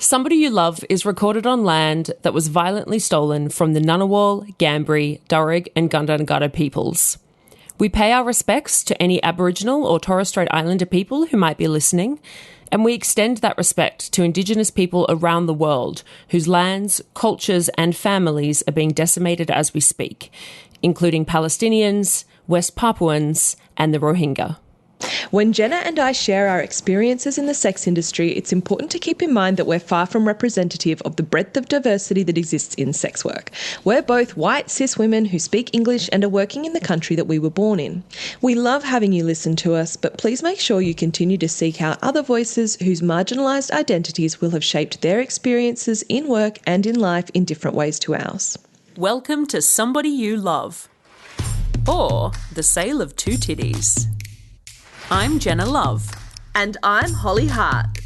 Somebody You Love is recorded on land that was violently stolen from the Ngunnawal, Ngambri, Darug and Gundungurra peoples. We pay our respects to any Aboriginal or Torres Strait Islander people who might be listening, and we extend that respect to Indigenous people around the world whose lands, cultures and families are being decimated as we speak, including Palestinians, West Papuans and the Rohingya. When Jenna and I share our experiences in the sex industry, it's important to keep in mind that we're far from representative of the breadth of diversity that exists in sex work. We're both white, cis women who speak English and are working in the country that we were born in. We love having you listen to us, but please make sure you continue to seek out other voices whose marginalised identities will have shaped their experiences in work and in life in different ways to ours. Welcome to Somebody You Love, or The Sale of Two Titties. I'm Jenna Love. And I'm Holly Hart.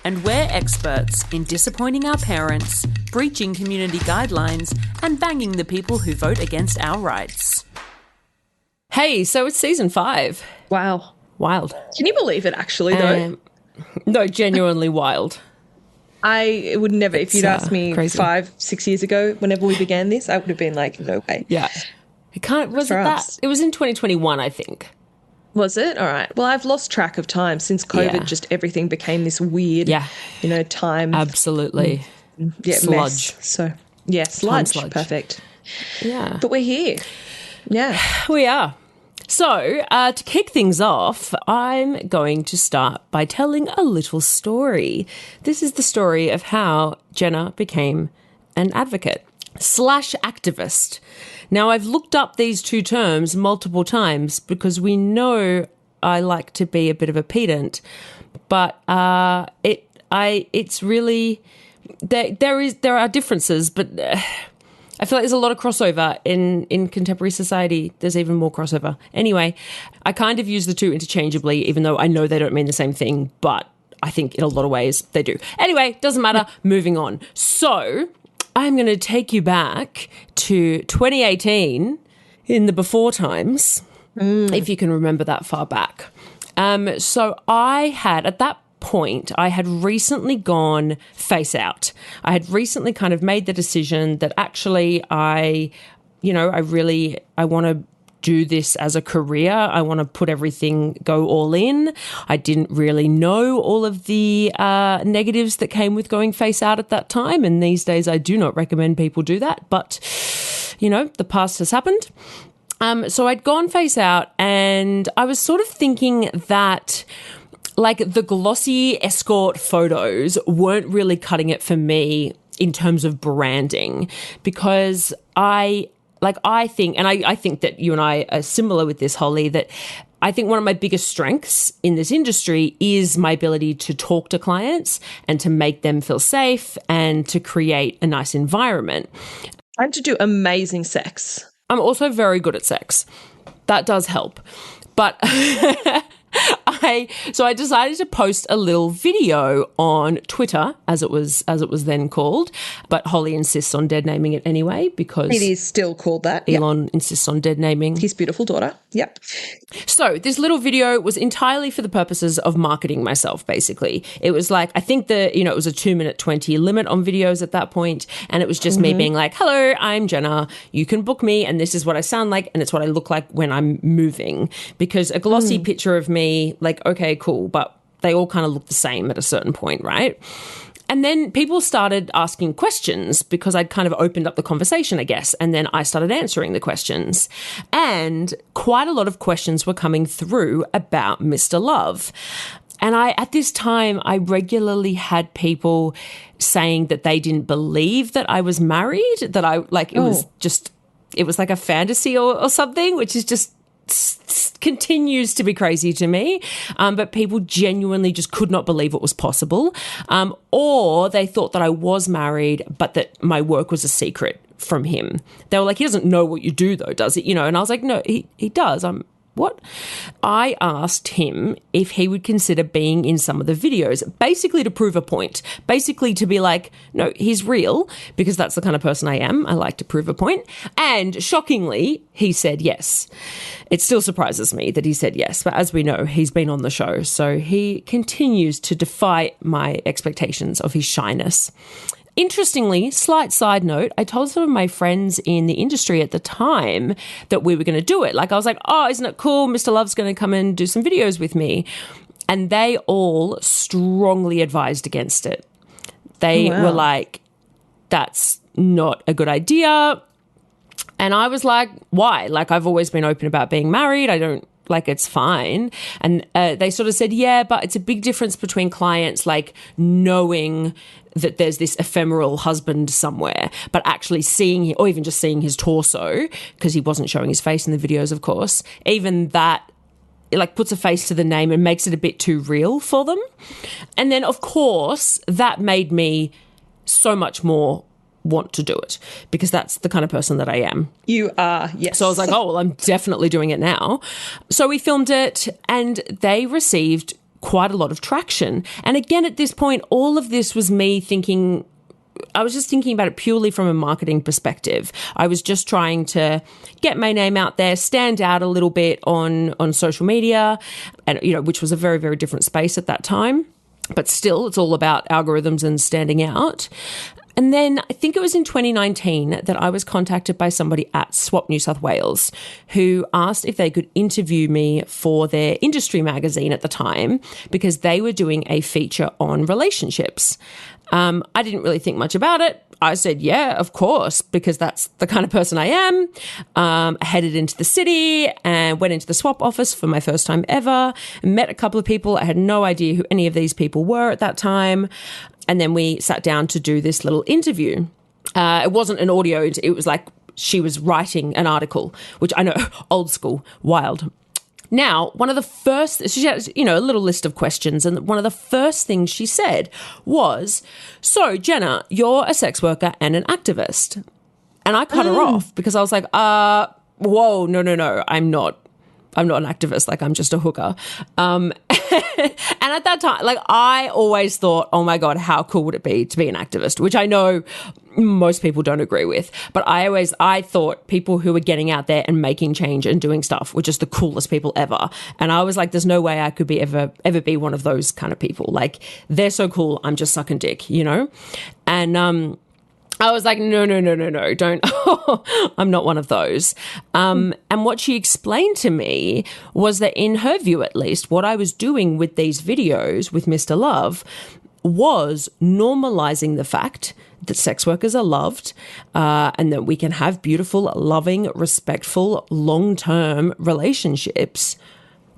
And we're experts in disappointing our parents, breaching community guidelines, and banging the people who vote against our rights. Hey, so it's season 5. Wow. Wild. Can you believe it, actually, though? No, genuinely wild. I would never, if you'd asked me crazy. 5-6 years ago, whenever we began this, I would have been like, no way. Yeah. It can't, was it that? It was in 2021, I think. Was it? All right. Well, I've lost track of time since COVID. Just everything became this weird, time. Absolutely. Sludge. Mess. So, sludge. Perfect. Yeah. But we're here. Yeah. We are. So, to kick things off, I'm going to start by telling a little story. This is the story of how Jenna became an advocate / activist. Now, I've looked up these two terms multiple times because we know I like to be a bit of a pedant, but it's really there are differences, but I feel like there's a lot of crossover in contemporary society. There's even more crossover. Anyway, I kind of use the two interchangeably, even though I know they don't mean the same thing, but I think in a lot of ways they do. Anyway, doesn't matter. Moving on. So I'm going to take you back to 2018 in the before times, if you can remember that far back. So I had, at that point, I had recently gone face out. I had recently kind of made the decision that actually I want to do this as a career. I want to put everything, go all in. I didn't really know all of the negatives that came with going face out at that time. And these days I do not recommend people do that. But, the past has happened. So I'd gone face out and I was sort of thinking that like the glossy escort photos weren't really cutting it for me in terms of branding because I think that you and I are similar with this, Holly, that I think one of my biggest strengths in this industry is my ability to talk to clients and to make them feel safe and to create a nice environment. And to do amazing sex. I'm also very good at sex. That does help. But I decided to post a little video on Twitter, as it was then called, but Holly insists on dead naming it anyway because it is still called that. Elon insists on dead naming his beautiful daughter. Yep. So this little video was entirely for the purposes of marketing myself, basically. It was like, I think it was a 2-minute 20 limit on videos at that point, and it was just me being like, hello, I'm Jenna, you can book me, and this is what I sound like, and it's what I look like when I'm moving. Because a glossy picture of me, like, okay, cool, but they all kind of look the same at a certain point, right? And then people started asking questions because I'd kind of opened up the conversation, I guess, and then I started answering the questions. And quite a lot of questions were coming through about Mr. Love. And at this time, I regularly had people saying that they didn't believe that I was married, that it was like a fantasy or something, which is just continues to be crazy to me, but people genuinely just could not believe it was possible, or they thought that I was married but that my work was a secret from him. They were like, he doesn't know what you do though, does he? And I was like, no, he does. I'm what? I asked him if he would consider being in some of the videos, basically to prove a point, basically to be like, no, he's real, because that's the kind of person I am. I like to prove a point. And shockingly, he said yes. It still surprises me that he said yes, but as we know, he's been on the show, so he continues to defy my expectations of his shyness. Interestingly, slight side note, I told some of my friends in the industry at the time that we were going to do it. Like, I was like, oh, isn't it cool? Mr. Love's going to come and do some videos with me. And they all strongly advised against it. They were like, that's not a good idea. And I was like, why? Like, I've always been open about being married. I don't, like, it's fine. And they sort of said, yeah, but it's a big difference between clients, like, knowing that there's this ephemeral husband somewhere, but actually seeing him, or even just seeing his torso, because he wasn't showing his face in the videos, of course, even that, it like puts a face to the name and makes it a bit too real for them. And then, of course, that made me so much more want to do it, because that's the kind of person that I am. You are, yes. So I was like, oh, well, I'm definitely doing it now. So we filmed it, and they received quite a lot of traction. And again, at this point, all of this was me thinking, I was just thinking about it purely from a marketing perspective. I was just trying to get my name out there, stand out a little bit on social media, and, you know, which was a very, very different space at that time. But still, it's all about algorithms and standing out. And then I think it was in 2019 that I was contacted by somebody at Swap New South Wales who asked if they could interview me for their industry magazine at the time, because they were doing a feature on relationships. I didn't really think much about it. I said, yeah, of course, because that's the kind of person I am. I headed into the city and went into the Swap office for my first time ever, met a couple of people. I had no idea who any of these people were at that time. And then we sat down to do this little interview. It wasn't an audio. It was like she was writing an article, which I know, old school, wild. Now, one of the first, she had, you know, a little list of questions, and one of the first things she said was, so, Jenna, you're a sex worker and an activist. And I cut her off because I was like, whoa, no, I'm not an activist, like, I'm just a hooker. And at that time, like, I always thought, oh my God, how cool would it be to be an activist, which I know most people don't agree with. But I thought people who were getting out there and making change and doing stuff were just the coolest people ever. And I was like, there's no way I could be ever be one of those kind of people. Like, they're so cool, I'm just sucking dick, you know? And, I was like, no, don't. I'm not one of those. And what she explained to me was that, in her view at least, what I was doing with these videos with Mr. Love was normalizing the fact that sex workers are loved, and that we can have beautiful, loving, respectful, long-term relationships,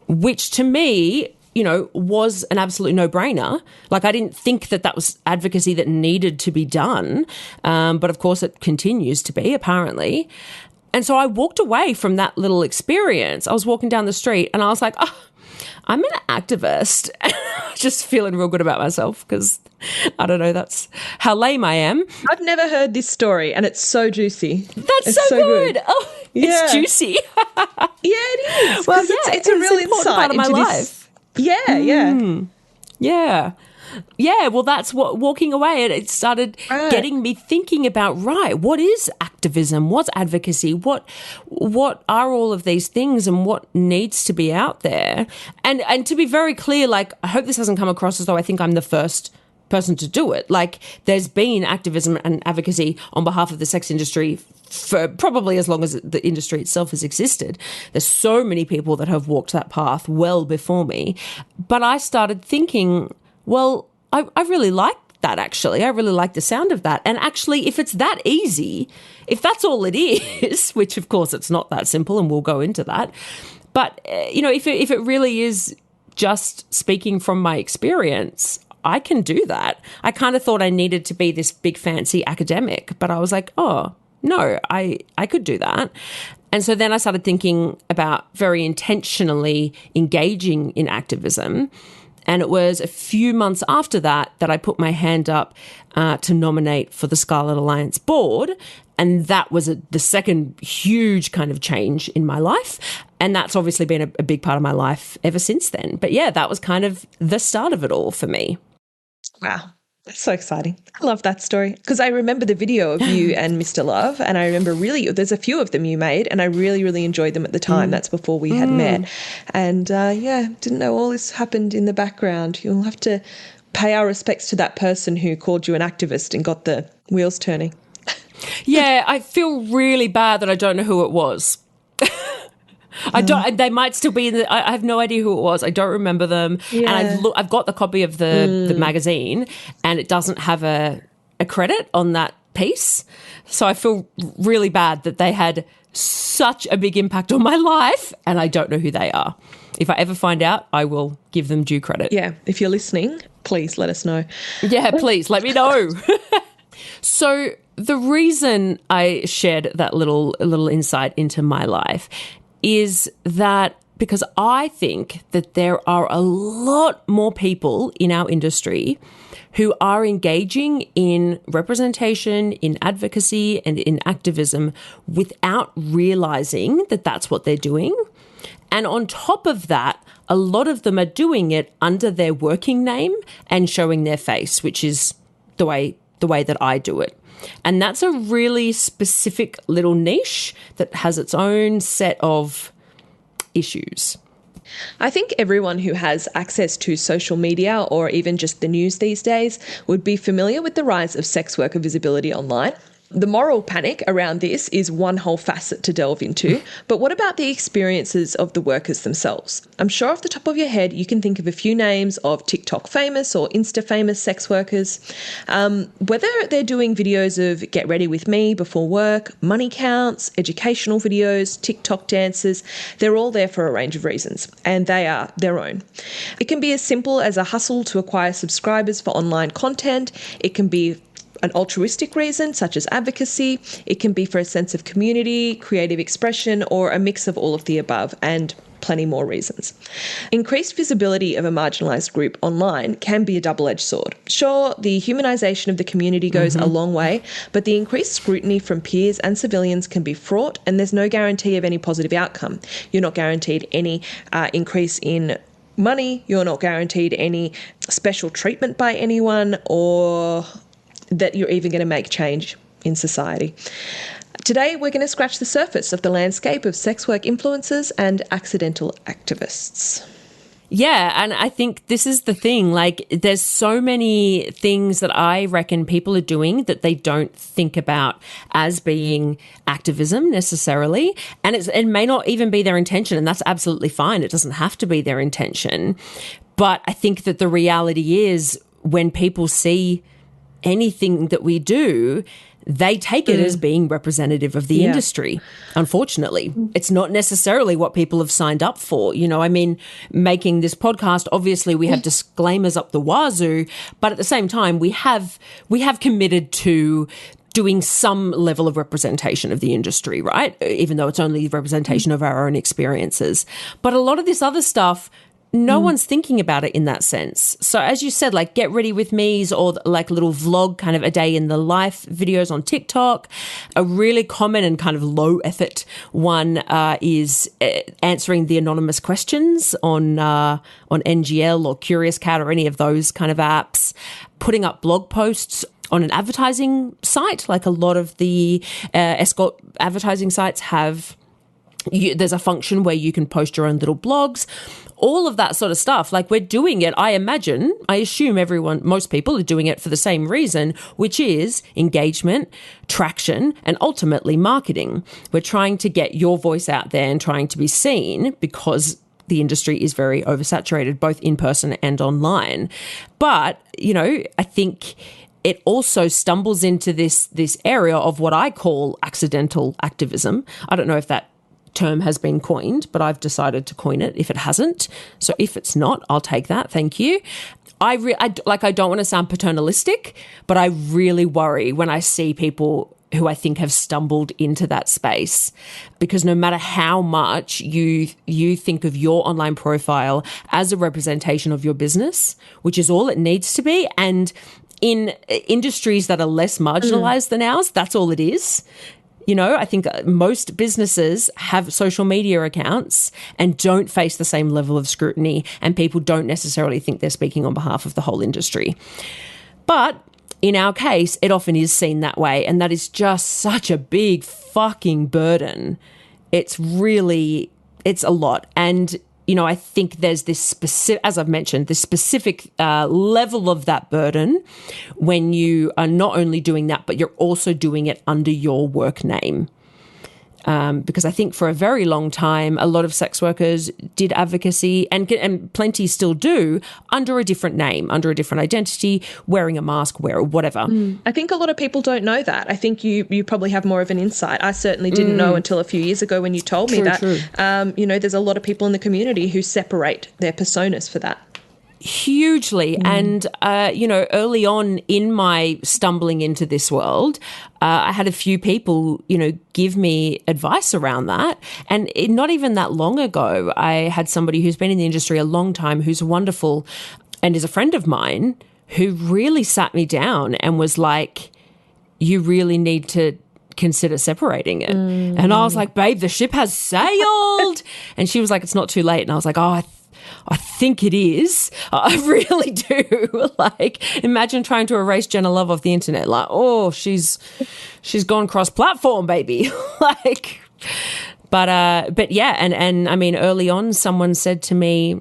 which to me, you know, was an absolute no-brainer. Like, I didn't think that was advocacy that needed to be done. But of course it continues to be, apparently. And so I walked away from that little experience. I was walking down the street and I was like, oh, I'm an activist. Just feeling real good about myself because, I don't know, that's how lame I am. I've never heard this story and it's so juicy. That's so good. Oh, yeah. It's juicy. Yeah, it is. Well, yeah, it's a real insight part of my into life. This. Yeah. Yeah, well, that's what walking away, and it started getting me thinking about, right, what is activism? What's advocacy? What are all of these things, and what needs to be out there? And to be very clear, like, I hope this doesn't come across as though I think I'm the first person to do it. Like, there's been activism and advocacy on behalf of the sex industry for probably as long as the industry itself has existed. There's so many people that have walked that path well before me. But I started thinking, well, I really like that, actually. I really like the sound of that. And actually, if it's that easy, if that's all it is, which of course it's not that simple, and we'll go into that. But, you know, if it really is just speaking from my experience, I can do that. I kind of thought I needed to be this big fancy academic, but I was like, oh, no, I could do that. And so then I started thinking about very intentionally engaging in activism. And it was a few months after that I put my hand up to nominate for the Scarlet Alliance board. And that was the second huge kind of change in my life. And that's obviously been a big part of my life ever since then. But yeah, that was kind of the start of it all for me. Wow. That's so exciting. I love that story because I remember the video of you and Mr. Love, and I remember there's a few of them you made, and I really, really enjoyed them at the time. That's before we had met. And didn't know all this happened in the background. You'll have to pay our respects to that person who called you an activist and got the wheels turning. Yeah, I feel really bad that I don't know who it was. I don't. They might still be in the. I have no idea who it was. I don't remember them. Yeah. And I've got the copy of the magazine, and it doesn't have a credit on that piece. So I feel really bad that they had such a big impact on my life, and I don't know who they are. If I ever find out, I will give them due credit. Yeah, if you're listening, please let us know. Yeah, please let me know. So the reason I shared that little insight into my life is that because I think that there are a lot more people in our industry who are engaging in representation, in advocacy, and in activism without realizing that that's what they're doing. And on top of that, a lot of them are doing it under their working name and showing their face, which is the way that I do it. And that's a really specific little niche that has its own set of issues. I think everyone who has access to social media or even just the news these days would be familiar with the rise of sex worker visibility online. The moral panic around this is one whole facet to delve into, but what about the experiences of the workers themselves? I'm sure off the top of your head you can think of a few names of TikTok famous or Insta famous sex workers. Whether they're doing videos of get ready with me before work, money counts, educational videos, TikTok dances, they're all there for a range of reasons, and they are their own. It can be as simple as a hustle to acquire subscribers for online content. It can be an altruistic reason, such as advocacy. It can be for a sense of community, creative expression, or a mix of all of the above, and plenty more reasons. Increased visibility of a marginalised group online can be a double-edged sword. Sure, the humanisation of the community goes a long way, but the increased scrutiny from peers and civilians can be fraught, and there's no guarantee of any positive outcome. You're not guaranteed any increase in money, you're not guaranteed any special treatment by anyone, or that you're even going to make change in society. Today, we're going to scratch the surface of the landscape of sex work influencers and accidental activists. Yeah, and I think this is the thing. Like, there's so many things that I reckon people are doing that they don't think about as being activism necessarily. And it may not even be their intention, and that's absolutely fine. It doesn't have to be their intention. But I think that the reality is when people see anything that we do, they take it as being representative of the industry. Unfortunately, it's not necessarily what people have signed up for. You know, I mean, making this podcast, obviously we have disclaimers up the wazoo, but at the same time, we have committed to doing some level of representation of the industry, right? Even though it's only representation of our own experiences. But a lot of this other stuff, no one's thinking about it in that sense. So as you said, like get ready with me's or like little vlog kind of a day in the life videos on TikTok. A really common and kind of low effort one is answering the anonymous questions on NGL or Curious Cat or any of those kind of apps. Putting up blog posts on an advertising site, like a lot of the escort advertising sites have. There's a function where you can post your own little blogs, all of that sort of stuff. Like we're doing it, I assume most people are doing it for the same reason, which is engagement, traction, and ultimately marketing. We're trying to get your voice out there and trying to be seen because the industry is very oversaturated, both in person and online. But, you know, I think it also stumbles into this area of what I call accidental activism. I don't know if that term has been coined, but I've decided to coin it if it hasn't. So if it's not, I'll take that. Thank you. I don't want to sound paternalistic, but I really worry when I see people who I think have stumbled into that space, because no matter how much you think of your online profile as a representation of your business, which is all it needs to be, and in industries that are less marginalized than ours, that's all it is. You know, I think most businesses have social media accounts and don't face the same level of scrutiny, and people don't necessarily think they're speaking on behalf of the whole industry. But in our case, it often is seen that way, and that is just such a big fucking burden. It's a lot. And, you know, I think there's this specific, as I've mentioned, this specific level of that burden when you are not only doing that, but you're also doing it under your work name. Because I think for a very long time, a lot of sex workers did advocacy and plenty still do under a different name, under a different identity, wearing a mask, whatever. I think a lot of people don't know that. I think you probably have more of an insight. I certainly didn't know until a few years ago when you told me that. You know, there's a lot of people in the community who separate their personas for that. Hugely. And, you know, early on in my stumbling into this world, I had a few people, you know, give me advice around that. And not even that long ago, I had somebody who's been in the industry a long time, who's wonderful and is a friend of mine, who really sat me down and was like, you really need to consider separating it. And I was like, babe, the ship has sailed. And she was like, it's not too late. And I was like, oh, I think it is. I really do. Like, imagine trying to erase Jenna Love off the internet. Like, oh, she's gone cross-platform, baby. Like, but yeah, and I mean, early on, someone said to me,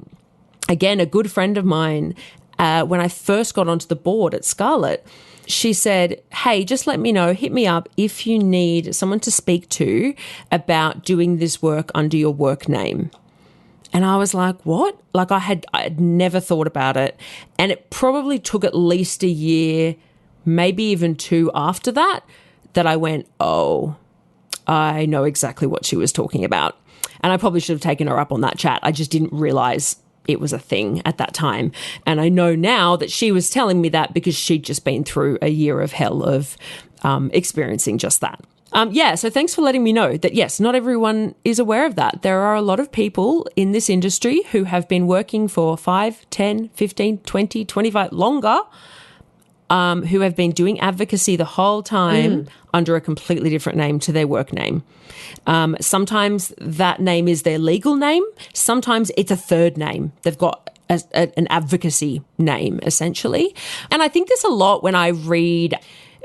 again, a good friend of mine, when I first got onto the board at Scarlet, she said, hey, just let me know, hit me up if you need someone to speak to about doing this work under your work name. And I was like, what? Like I had never thought about it. And it probably took at least a year, maybe even 2 after that I went, oh, I know exactly what she was talking about. And I probably should have taken her up on that chat. I just didn't realize it was a thing at that time. And I know now that she was telling me that because she'd just been through a year of hell of experiencing just that. So thanks for letting me know that, yes, not everyone is aware of that. There are a lot of people in this industry who have been working for 5, 10, 15, 20, 25, longer, who have been doing advocacy the whole time under a completely different name to their work name. Sometimes that name is their legal name. Sometimes it's a third name. They've got an advocacy name, essentially. And I think there's a lot when I read...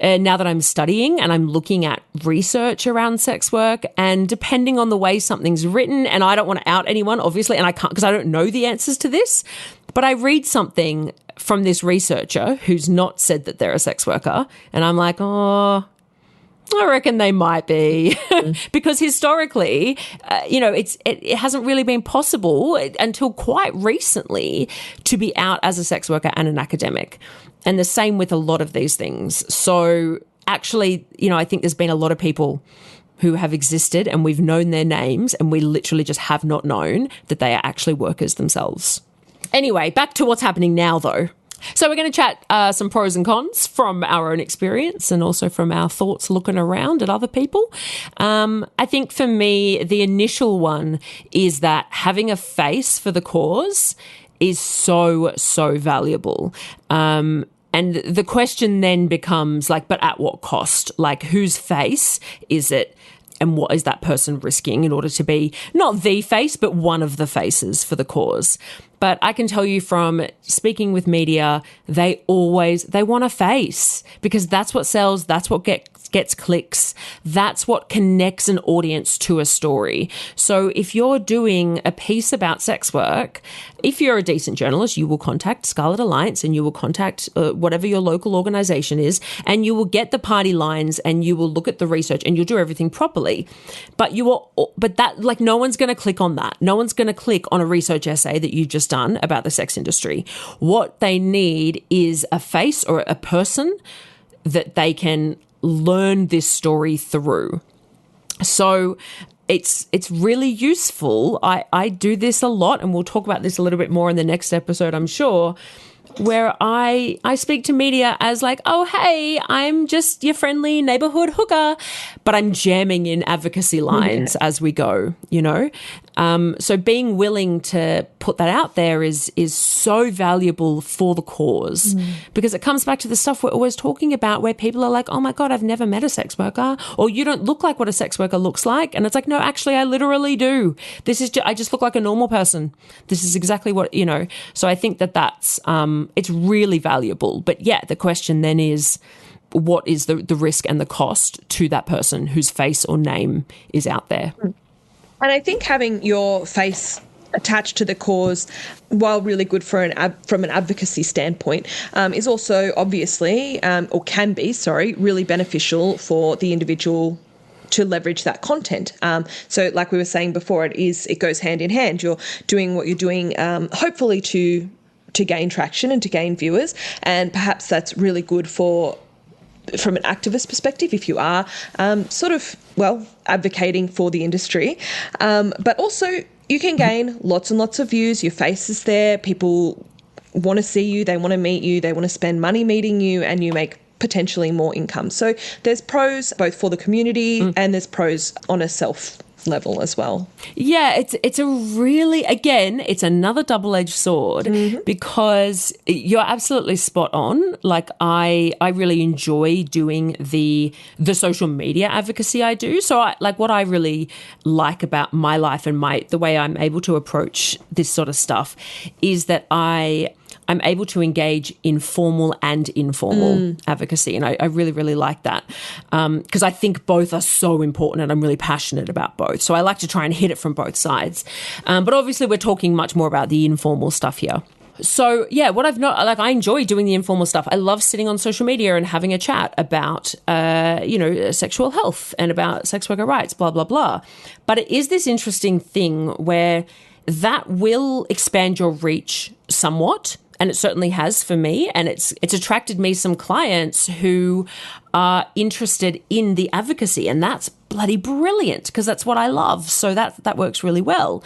now that I'm studying and I'm looking at research around sex work, and depending on the way something's written, and I don't want to out anyone, obviously, and I can't because I don't know the answers to this, but I read something from this researcher who's not said that they're a sex worker, and I'm like, oh, I reckon they might be. Because historically, it hasn't really been possible until quite recently to be out as a sex worker and an academic. And the same with a lot of these things. So actually, you know, I think there's been a lot of people who have existed and we've known their names and we literally just have not known that they are actually workers themselves. Anyway, back to what's happening now, though. So we're going to chat some pros and cons from our own experience and also from our thoughts looking around at other people. I think for me, the initial one is that having a face for the cause is so, so valuable. And the question then becomes like, but at what cost? Like, whose face is it? And what is that person risking in order to be not the face, but one of the faces for the cause? But I can tell you from speaking with media, they want a face because that's what sells. That's what gets clicks. That's what connects an audience to a story. So if you're doing a piece about sex work, if you're a decent journalist, you will contact Scarlet Alliance and you will contact whatever your local organization is, and you will get the party lines and you will look at the research and you'll do everything properly. But no one's going to click on that. No one's going to click on a research essay that you've just done about the sex industry. What they need is a face or a person that they can learn this story through. So it's really useful. I do this a lot, and we'll talk about this a little bit more in the next episode, I'm sure, where I speak to media as like, oh, hey, I'm just your friendly neighborhood hooker, but I'm jamming in advocacy lines as we go, you know? So being willing to put that out there is so valuable for the cause, because it comes back to the stuff we're always talking about, where people are like, oh my God, I've never met a sex worker, or you don't look like what a sex worker looks like. And it's like, no, actually, I literally do. I just look like a normal person. This is exactly what, so I think that's, it's really valuable. But yeah, the question then is, what is the risk and the cost to that person whose face or name is out there? And I think having your face attached to the cause, while really good from an advocacy standpoint, is also obviously, or can be, really beneficial for the individual to leverage that content. So like we were saying before, it goes hand in hand. You're doing what you're doing, hopefully to gain traction and to gain viewers. And perhaps that's really good from an activist perspective, if you are advocating for the industry. But also you can gain lots and lots of views. Your face is there. People want to see you. They want to meet you. They want to spend money meeting you, and you make potentially more income. So there's pros both for the community and there's pros on a self level as well. Yeah, it's a really, again, it's another double-edged sword, because you're absolutely spot on. Like I really enjoy doing the social media advocacy I do. So what I really like about my life and the way I'm able to approach this sort of stuff is that I'm able to engage in formal and informal advocacy. And I really, really like that, because I think both are so important, and I'm really passionate about both. So I like to try and hit it from both sides. But obviously we're talking much more about the informal stuff here. So yeah, I enjoy doing the informal stuff. I love sitting on social media and having a chat about, sexual health and about sex worker rights, blah, blah, blah. But it is this interesting thing where that will expand your reach somewhat. And it certainly has for me. And it's attracted me some clients who are interested in the advocacy. And that's bloody brilliant, because that's what I love. So that works really well.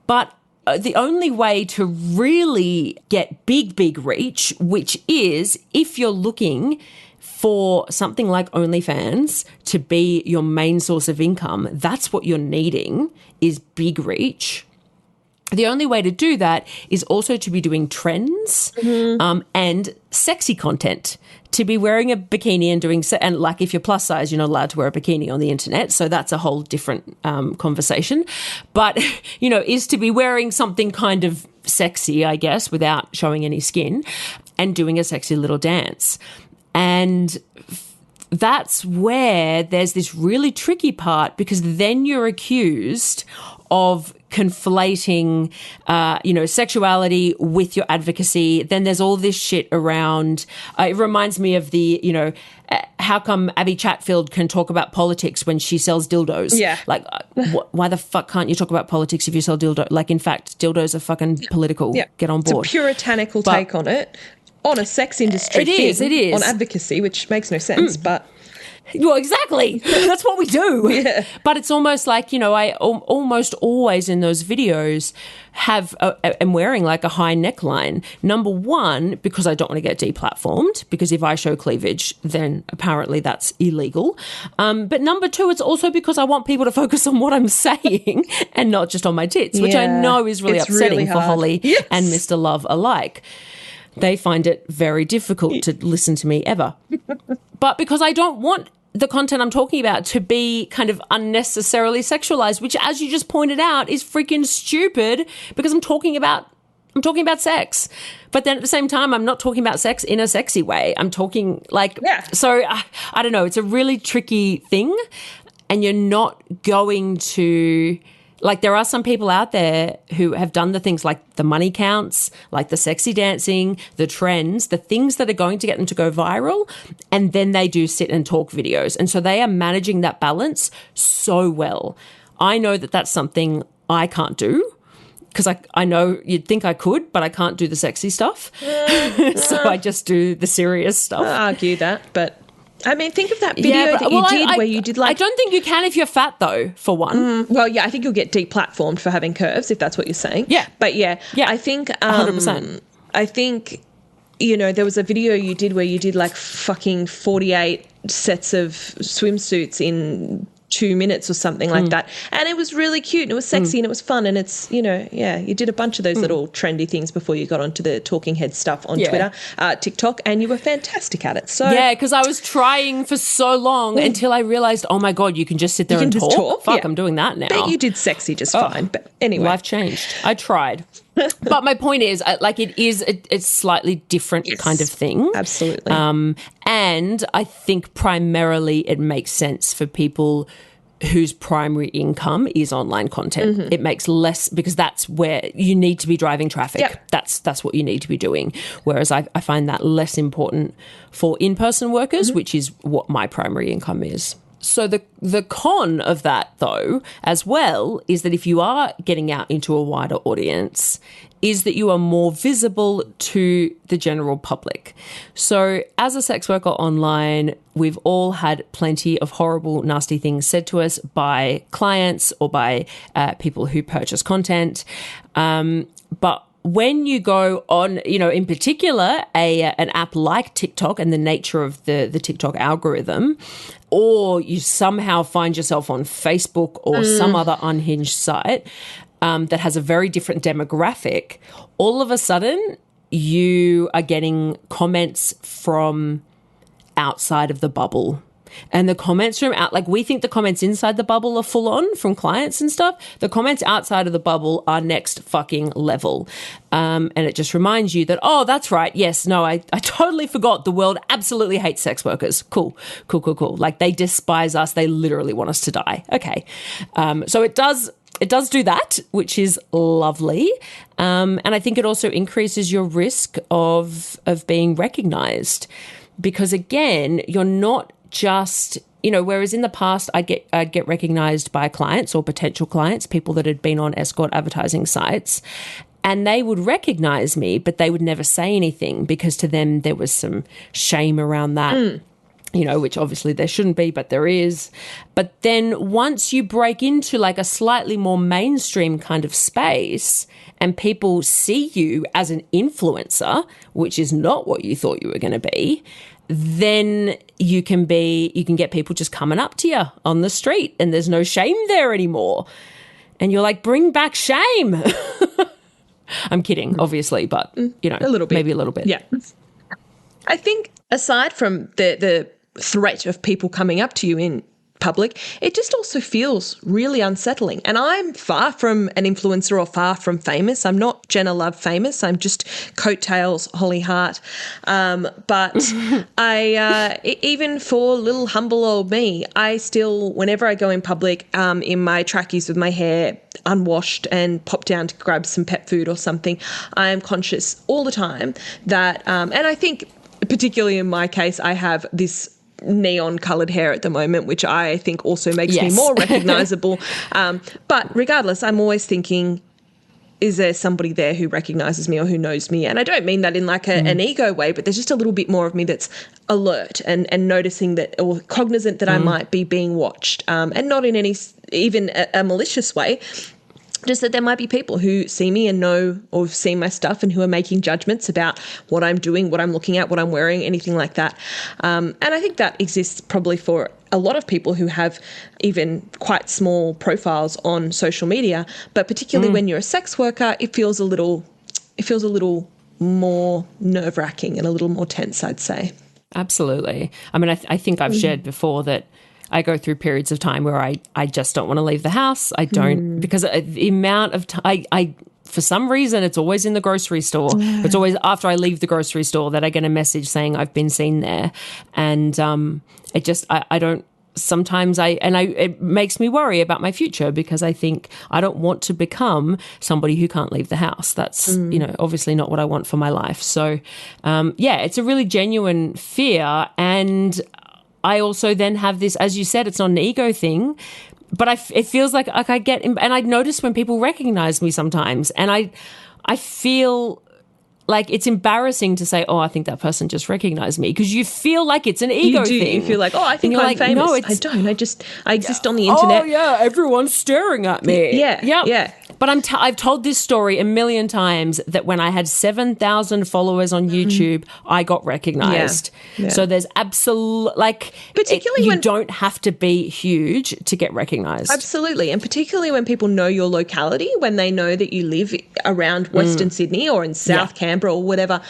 But the only way to really get big reach, which is if you're looking for something like OnlyFans to be your main source of income, that's what you're needing, is big reach. The only way to do that is also to be doing trends and sexy content, to be wearing a bikini and like if you're plus size, you're not allowed to wear a bikini on the internet. So that's a whole different conversation. But, is to be wearing something kind of sexy, I guess, without showing any skin, and doing a sexy little dance. And that's where there's this really tricky part, because then you're accused of conflating, sexuality with your advocacy. Then there's all this shit around. It reminds me of the, how come Abby Chatfield can talk about politics when she sells dildos? Yeah. Like, why the fuck can't you talk about politics if you sell dildo? Like, in fact, dildos are fucking political. Yeah. Get on board. It's a puritanical take on it, on a sex industry. It is. On advocacy, which makes no sense, but... Well, exactly. That's what we do. Yeah. But it's almost like, I almost always in those videos am wearing like a high neckline. Number one, because I don't want to get deplatformed, because if I show cleavage, then apparently that's illegal. But number two, it's also because I want people to focus on what I'm saying and not just on my tits, which I know is really upsetting really for Holly yes. and Mr. Love alike. They find it very difficult to listen to me ever. But because I don't want the content I'm talking about to be kind of unnecessarily sexualized, which, as you just pointed out, is freaking stupid, because I'm talking about sex. But then at the same time, I'm not talking about sex in a sexy way. I'm talking so I don't know. It's a really tricky thing, and you're not going to... Like, there are some people out there who have done the things like the money counts, like the sexy dancing, the trends, the things that are going to get them to go viral, and then they do sit and talk videos. And so they are managing that balance so well. I know that that's something I can't do, because I know you'd think I could, but I can't do the sexy stuff. So I just do the serious stuff. I'll argue that, but... I mean, think of that video that you did where you did like... I don't think you can if you're fat, though, for one. Well, yeah, I think you'll get deplatformed for having curves, if that's what you're saying. Yeah. But yeah. I think... 100%. I think, there was a video you did where you did like fucking 48 sets of swimsuits in 2 minutes or something like that. And it was really cute and it was sexy and it was fun. And it's, you did a bunch of those little trendy things before you got onto the talking head stuff on Twitter, TikTok, and you were fantastic at it. So yeah, because I was trying for so long until I realized, oh my God, you can just sit there and talk. Fuck, I'm doing that now. But you did sexy just fine. But anyway. Life changed. I tried. But my point is, it is a slightly different kind of thing. Absolutely. And I think primarily it makes sense for people whose primary income is online content. It makes less, because that's where you need to be driving traffic. Yep. That's what you need to be doing. Whereas I find that less important for in-person workers, which is what my primary income is. So the con of that, though, as well, is that if you are getting out into a wider audience, is that you are more visible to the general public. So as a sex worker online, we've all had plenty of horrible, nasty things said to us by clients or by people who purchase content. But when you go on, in particular, an app like TikTok and the nature of the TikTok algorithm, or you somehow find yourself on Facebook or some other unhinged site that has a very different demographic, all of a sudden you are getting comments from outside of the bubble. And the comments from we think the comments inside the bubble are full on from clients and stuff. The comments outside of the bubble are next fucking level. And it just reminds you that, oh, that's right. Yes, no, I totally forgot. The world absolutely hates sex workers. Cool. Like they despise us. They literally want us to die. Okay. So it does do that, which is lovely. And I think it also increases your risk of being recognized, because again, you're not just, whereas in the past I'd get recognized by clients or potential clients, people that had been on escort advertising sites, and they would recognize me, but they would never say anything because to them there was some shame around that. Which obviously there shouldn't be, but there is. But then once you break into a slightly more mainstream kind of space and people see you as an influencer, which is not what you thought you were going to be, then you can get people just coming up to you on the street and there's no shame there anymore. And you're like, bring back shame. I'm kidding, obviously, but, a little bit. Maybe a little bit. Yeah. I think aside from the threat of people coming up to you in public, it just also feels really unsettling. And I'm far from an influencer or far from famous. I'm not Jenna Love famous. I'm just coattails Holly Hart. But even for little humble old me, I still, whenever I go in public, in my trackies with my hair unwashed and pop down to grab some pet food or something, I am conscious all the time that, and I think particularly in my case, I have this neon coloured hair at the moment, which I think also makes me more recognisable. But regardless, I'm always thinking, is there somebody there who recognises me or who knows me? And I don't mean that in an ego way, but there's just a little bit more of me that's alert and noticing that, or cognizant that I might be being watched, and not in any even a malicious way. Just that there might be people who see me and know or have seen my stuff and who are making judgments about what I'm doing, what I'm looking at, what I'm wearing, anything like that. And I think that exists probably for a lot of people who have even quite small profiles on social media. But particularly when you're a sex worker, it feels a little more nerve-wracking and a little more tense, I'd say. Absolutely. I mean, I think I've shared before that I go through periods of time where I just don't want to leave the house. I don't, because the amount of time, for some reason, it's always in the grocery store. It's always after I leave the grocery store that I get a message saying I've been seen there. And I don't, sometimes it makes me worry about my future, because I think I don't want to become somebody who can't leave the house. That's, obviously not what I want for my life. So, it's a really genuine fear. And I also then have this, as you said, it's not an ego thing, but it feels like I get, and I notice when people recognize me sometimes, and I feel like it's embarrassing to say, oh, I think that person just recognized me, because you feel like it's an ego thing. You feel like, oh, I think I'm famous. No, I don't. I exist on the internet. Oh, yeah, everyone's staring at me. Yeah. But I've told this story a million times that when I had 7,000 followers on YouTube, I got recognized. Yeah. So there's Particularly you when- don't have to be huge to get recognized. Absolutely. And particularly when people know your locality, when they know that you live around Western Sydney or in South Canberra or whatever.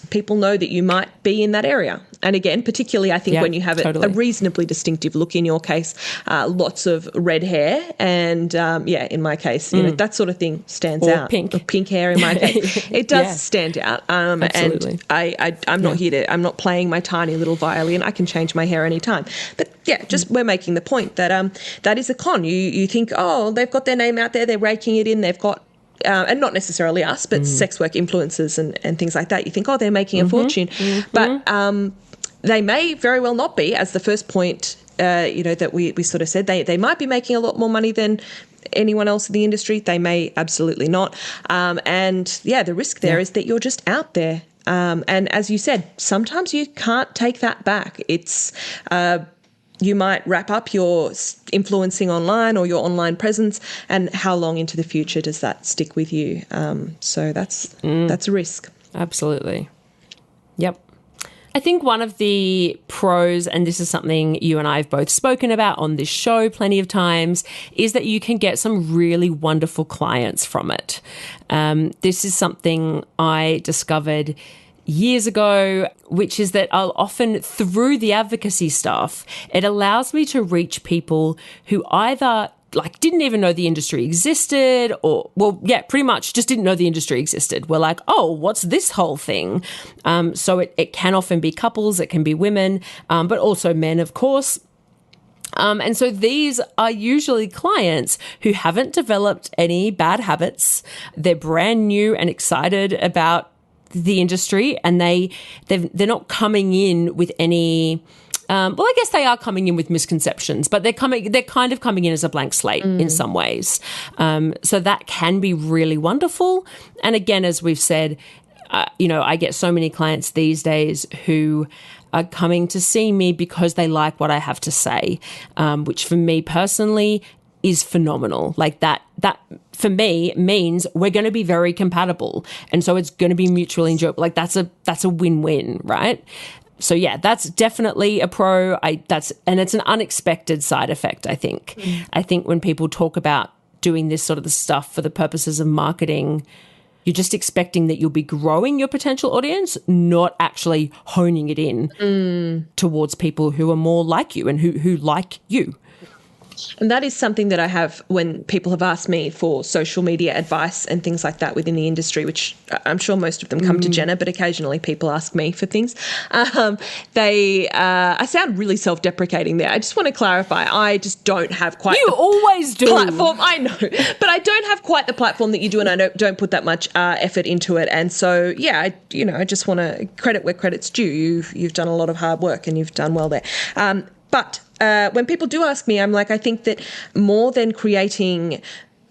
People know that you might be in that area. And again, particularly I think when you have a reasonably distinctive look, in your case, lots of red hair and, in my case, you know, that sort of thing stands out. Or pink hair in my case. It does stand out. Absolutely. And I'm not here to, I'm not playing my tiny little violin. I can change my hair anytime. But just we're making the point that that is a con. You think, oh, they've got their name out there, they're raking it in, they've got and not necessarily us, but sex work influencers and things like that. You think, oh, they're making a fortune. But they may very well not be, as the first point, that we sort of said. They might be making a lot more money than anyone else in the industry. They may absolutely not. The risk there is that you're just out there. And as you said, sometimes you can't take that back. It's you might wrap up your influencing online or your online presence, and how long into the future does that stick with you? So that's a risk. Absolutely. Yep. I think one of the pros, and this is something you and I have both spoken about on this show plenty of times, is that you can get some really wonderful clients from it. This is something I discovered years ago, which is that I'll often, through the advocacy stuff, it allows me to reach people who either didn't even know the industry existed or, pretty much just didn't know the industry existed. We're like, oh, what's this whole thing? So it can often be couples, it can be women, but also men, of course. And so these are usually clients who haven't developed any bad habits. They're brand new and excited about the industry, and they're not coming in with any I guess they are coming in with misconceptions, but they're kind of coming in as a blank slate in some ways. So that can be really wonderful. And again, as we've said, I get so many clients these days who are coming to see me because they like what I have to say, which for me personally is phenomenal. Like that for me means we're going to be very compatible. And so it's going to be mutually enjoyable. Like that's a win-win, right? So yeah, that's definitely a pro. And it's an unexpected side effect, I think. I think when people talk about doing this sort of stuff for the purposes of marketing, you're just expecting that you'll be growing your potential audience, not actually honing it in towards people who are more like you and who like you. And that is something that I have when people have asked me for social media advice and things like that within the industry, which I'm sure most of them come to Jenna, but occasionally people ask me for things. I sound really self-deprecating there. I just want to clarify. I just don't have quite You always do. Platform. I know, but I don't have quite the platform that you do, and I don't put that much effort into it. And so, I just want to credit where credit's due. You've done a lot of hard work and you've done well there. But when people do ask me, I'm like, I think that more than creating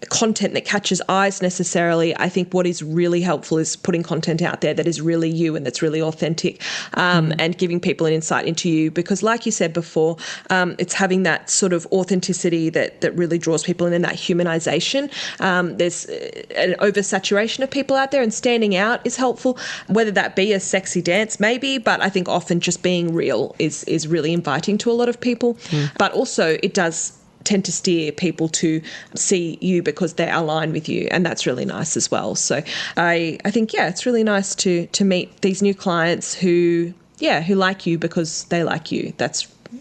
content that catches eyes necessarily, I think what is really helpful is putting content out there that is really you and that's really authentic, and giving people an insight into you. Because like you said before, it's having that sort of authenticity that really draws people in, and that humanization. There's an oversaturation of people out there, and standing out is helpful, whether that be a sexy dance maybe, but I think often just being real is really inviting to a lot of people. But also it does tend to steer people to see you because they align with you, and that's really nice as well. So I think it's really nice to meet these new clients who like you because they like you.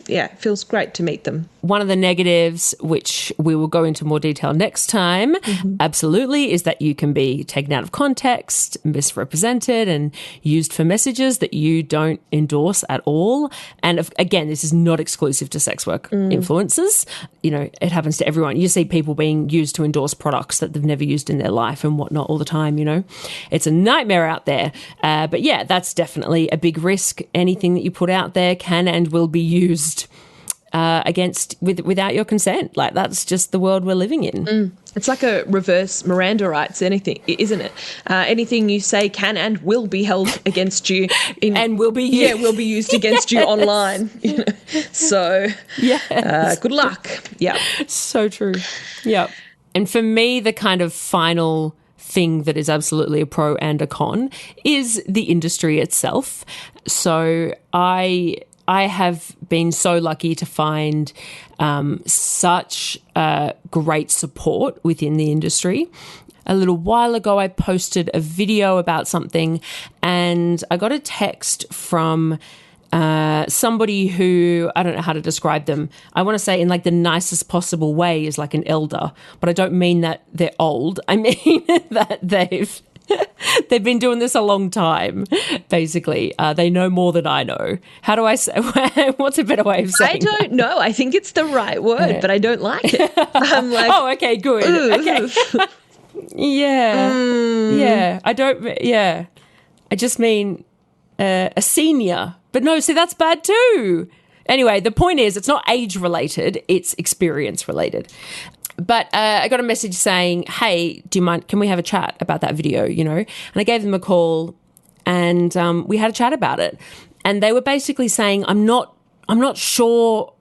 It feels great to meet them. One of the negatives, which we will go into more detail next time, absolutely, is that you can be taken out of context, misrepresented, and used for messages that you don't endorse at all. And again, this is not exclusive to sex work influencers. It happens to everyone. You see people being used to endorse products that they've never used in their life and whatnot all the time, It's a nightmare out there. But yeah, that's definitely a big risk. Anything that you put out there can and will be used without your consent. Like, that's just the world we're living in. It's like a reverse Miranda rights, anything, isn't it? Anything you say can and will be held against you and will be used. Will be used against you online. So good luck. Yeah. So true. Yeah. And for me, the kind of final thing that is absolutely a pro and a con is the industry itself. So I have been so lucky to find such great support within the industry. A little while ago, I posted a video about something and I got a text from somebody who, I don't know how to describe them. I want to say in like the nicest possible way is like an elder, but I don't mean that they're old. I mean that they've been doing this a long time, basically. They know more than I know. How do I say, what's a better way of saying I don't know. I think it's the right word, but I don't like it. I'm like, oh, okay, good. Okay. Yeah. I just mean a senior. But no, see, that's bad too. Anyway, the point is it's not age related, it's experience related. But I got a message saying, hey, do you mind, can we have a chat about that video, you know? And I gave them a call and we had a chat about it. And they were basically saying, I'm not sure.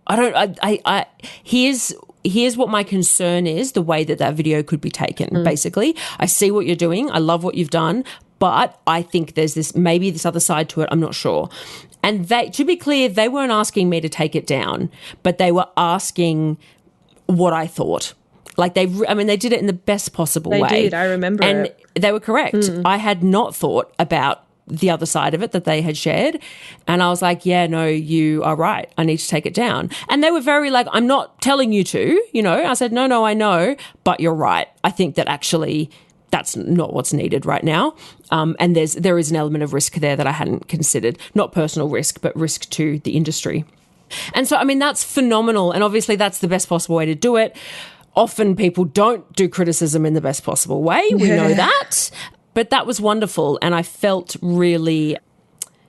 Here's what my concern is, the way that video could be taken, basically. I see what you're doing. I love what you've done. But I think there's maybe this other side to it. I'm not sure. And to be clear, they weren't asking me to take it down, but they were asking what I thought. Like they did it in the best possible way. They did. I remember and it. They were correct. I had not thought about the other side of it that they had shared. And I was like, yeah, no, you are right. I need to take it down. And they were very like, I'm not telling you to, you know. I said, no, I know, but you're right. I think that actually that's not what's needed right now. And there is an element of risk there that I hadn't considered. Not personal risk, but risk to the industry. And so, I mean, that's phenomenal. And obviously that's the best possible way to do it. Often people don't do criticism in the best possible way. We know that. But that was wonderful. And I felt really,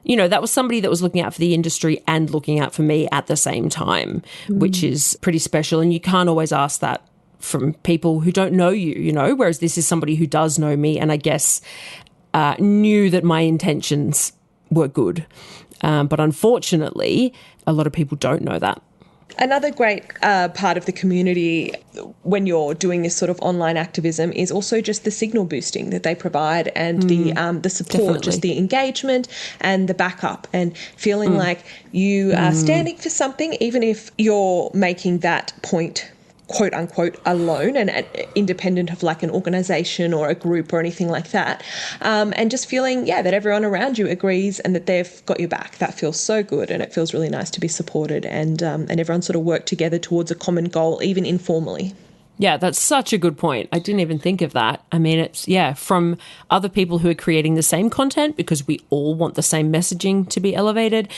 you know, that was somebody that was looking out for the industry and looking out for me at the same time, which is pretty special. And you can't always ask that from people who don't know you, you know, whereas this is somebody who does know me and I guess knew that my intentions were good. But unfortunately, a lot of people don't know that. Another great part of the community when you're doing this sort of online activism is also just the signal boosting that they provide and the support, definitely. Just the engagement and the backup and feeling like you are standing for something, even if you're making that point quote unquote alone and independent of like an organization or a group or anything like that, and just feeling that everyone around you agrees and that they've got your back. That feels so good, and it feels really nice to be supported and everyone sort of work together towards a common goal, even informally. Yeah, that's such a good point. I didn't even think of that. I mean, it's, from other people who are creating the same content because we all want the same messaging to be elevated,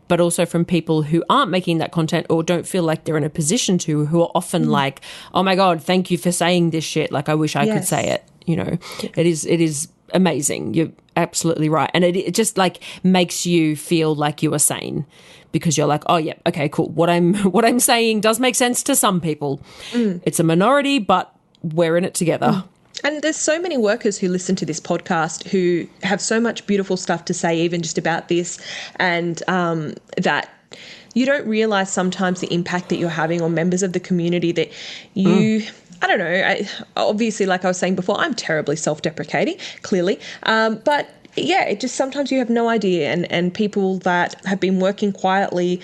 but also from people who aren't making that content or don't feel like they're in a position to, who are often like, oh my God, thank you for saying this shit. Like, I wish I could say it, you know. It is amazing. You're absolutely right. And it just like makes you feel like you are sane. Because you're like, oh yeah, okay, cool. What I'm saying does make sense to some people. It's a minority, but we're in it together. And there's so many workers who listen to this podcast who have so much beautiful stuff to say, even just about this, and that you don't realise sometimes the impact that you're having on members of the community that you. I don't know. Obviously, like I was saying before, I'm terribly self-deprecating, clearly, but. Yeah, it just sometimes you have no idea, and people that have been working quietly,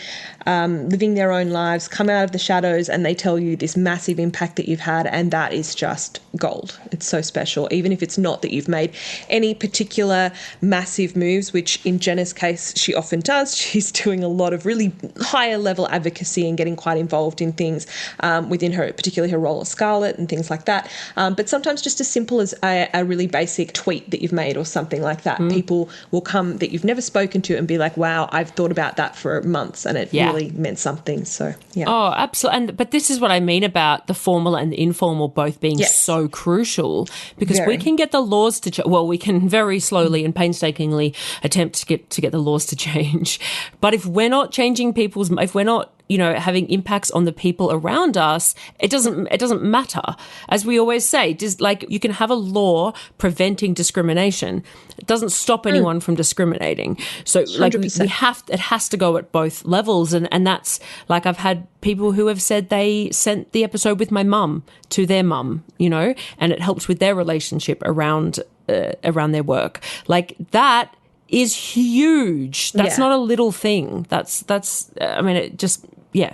living their own lives, come out of the shadows and they tell you this massive impact that you've had, and that is just gold. It's so special, even if it's not that you've made any particular massive moves, which in Jenna's case she often does. She's doing a lot of really higher level advocacy and getting quite involved in things within her, particularly her role as Scarlet and things like that. But sometimes just as simple as a really basic tweet that you've made or something like that. People will come that you've never spoken to and be like, wow, I've thought about that for months and it really meant something. So, yeah. Oh, absolutely. But this is what I mean about the formal and the informal both being so crucial, because we can get the laws to we can very slowly and painstakingly attempt to get the laws to change. But if we're not changing if we're not having impacts on the people around us, it doesn't matter. As we always say, you can have a law preventing discrimination. It doesn't stop anyone from discriminating. So 100%. It has to go at both levels. And that's like, I've had people who have said they sent the episode with my mum to their mum, and it helped with their relationship around their work. Like, that is huge. That's not a little thing. It just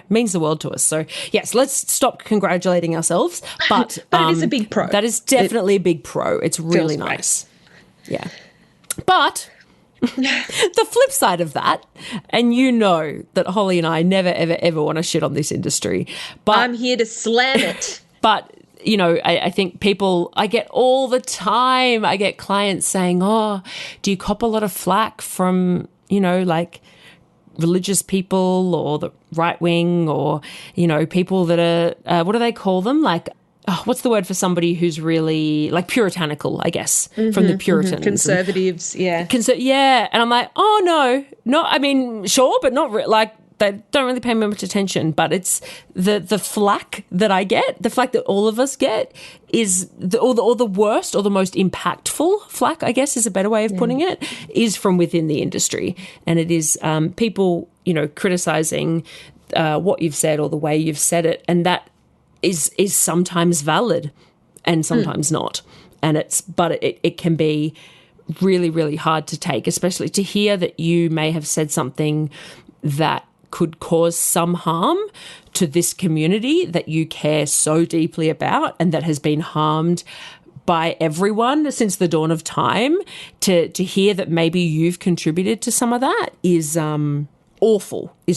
means the world to us. So yes, let's stop congratulating ourselves. But it is a big pro. That is definitely a big pro. It's really nice. Yeah. But the flip side of that, and that Holly and I never, ever, ever want to shit on this industry. But I'm here to slam it. But I think I get all the time, I get clients saying, oh, do you cop a lot of flack from, religious people or the right wing or, people that are, what do they call them? Like, what's the word for somebody who's really like puritanical, I guess, from the Puritans. Conservatives, yeah. Yeah. And I'm like, oh, no, sure, but not like, they don't really pay me much attention, but it's the flack that I get, the flack that all of us get is the worst or the most impactful flack, I guess is a better way of putting it, is from within the industry. And it is people, criticising what you've said or the way you've said it. And that is sometimes valid and sometimes not. And it can be really, really hard to take, especially to hear that you may have said something that could cause some harm to this community that you care so deeply about and that has been harmed by everyone since the dawn of time. To hear that maybe you've contributed to some of that is awful. It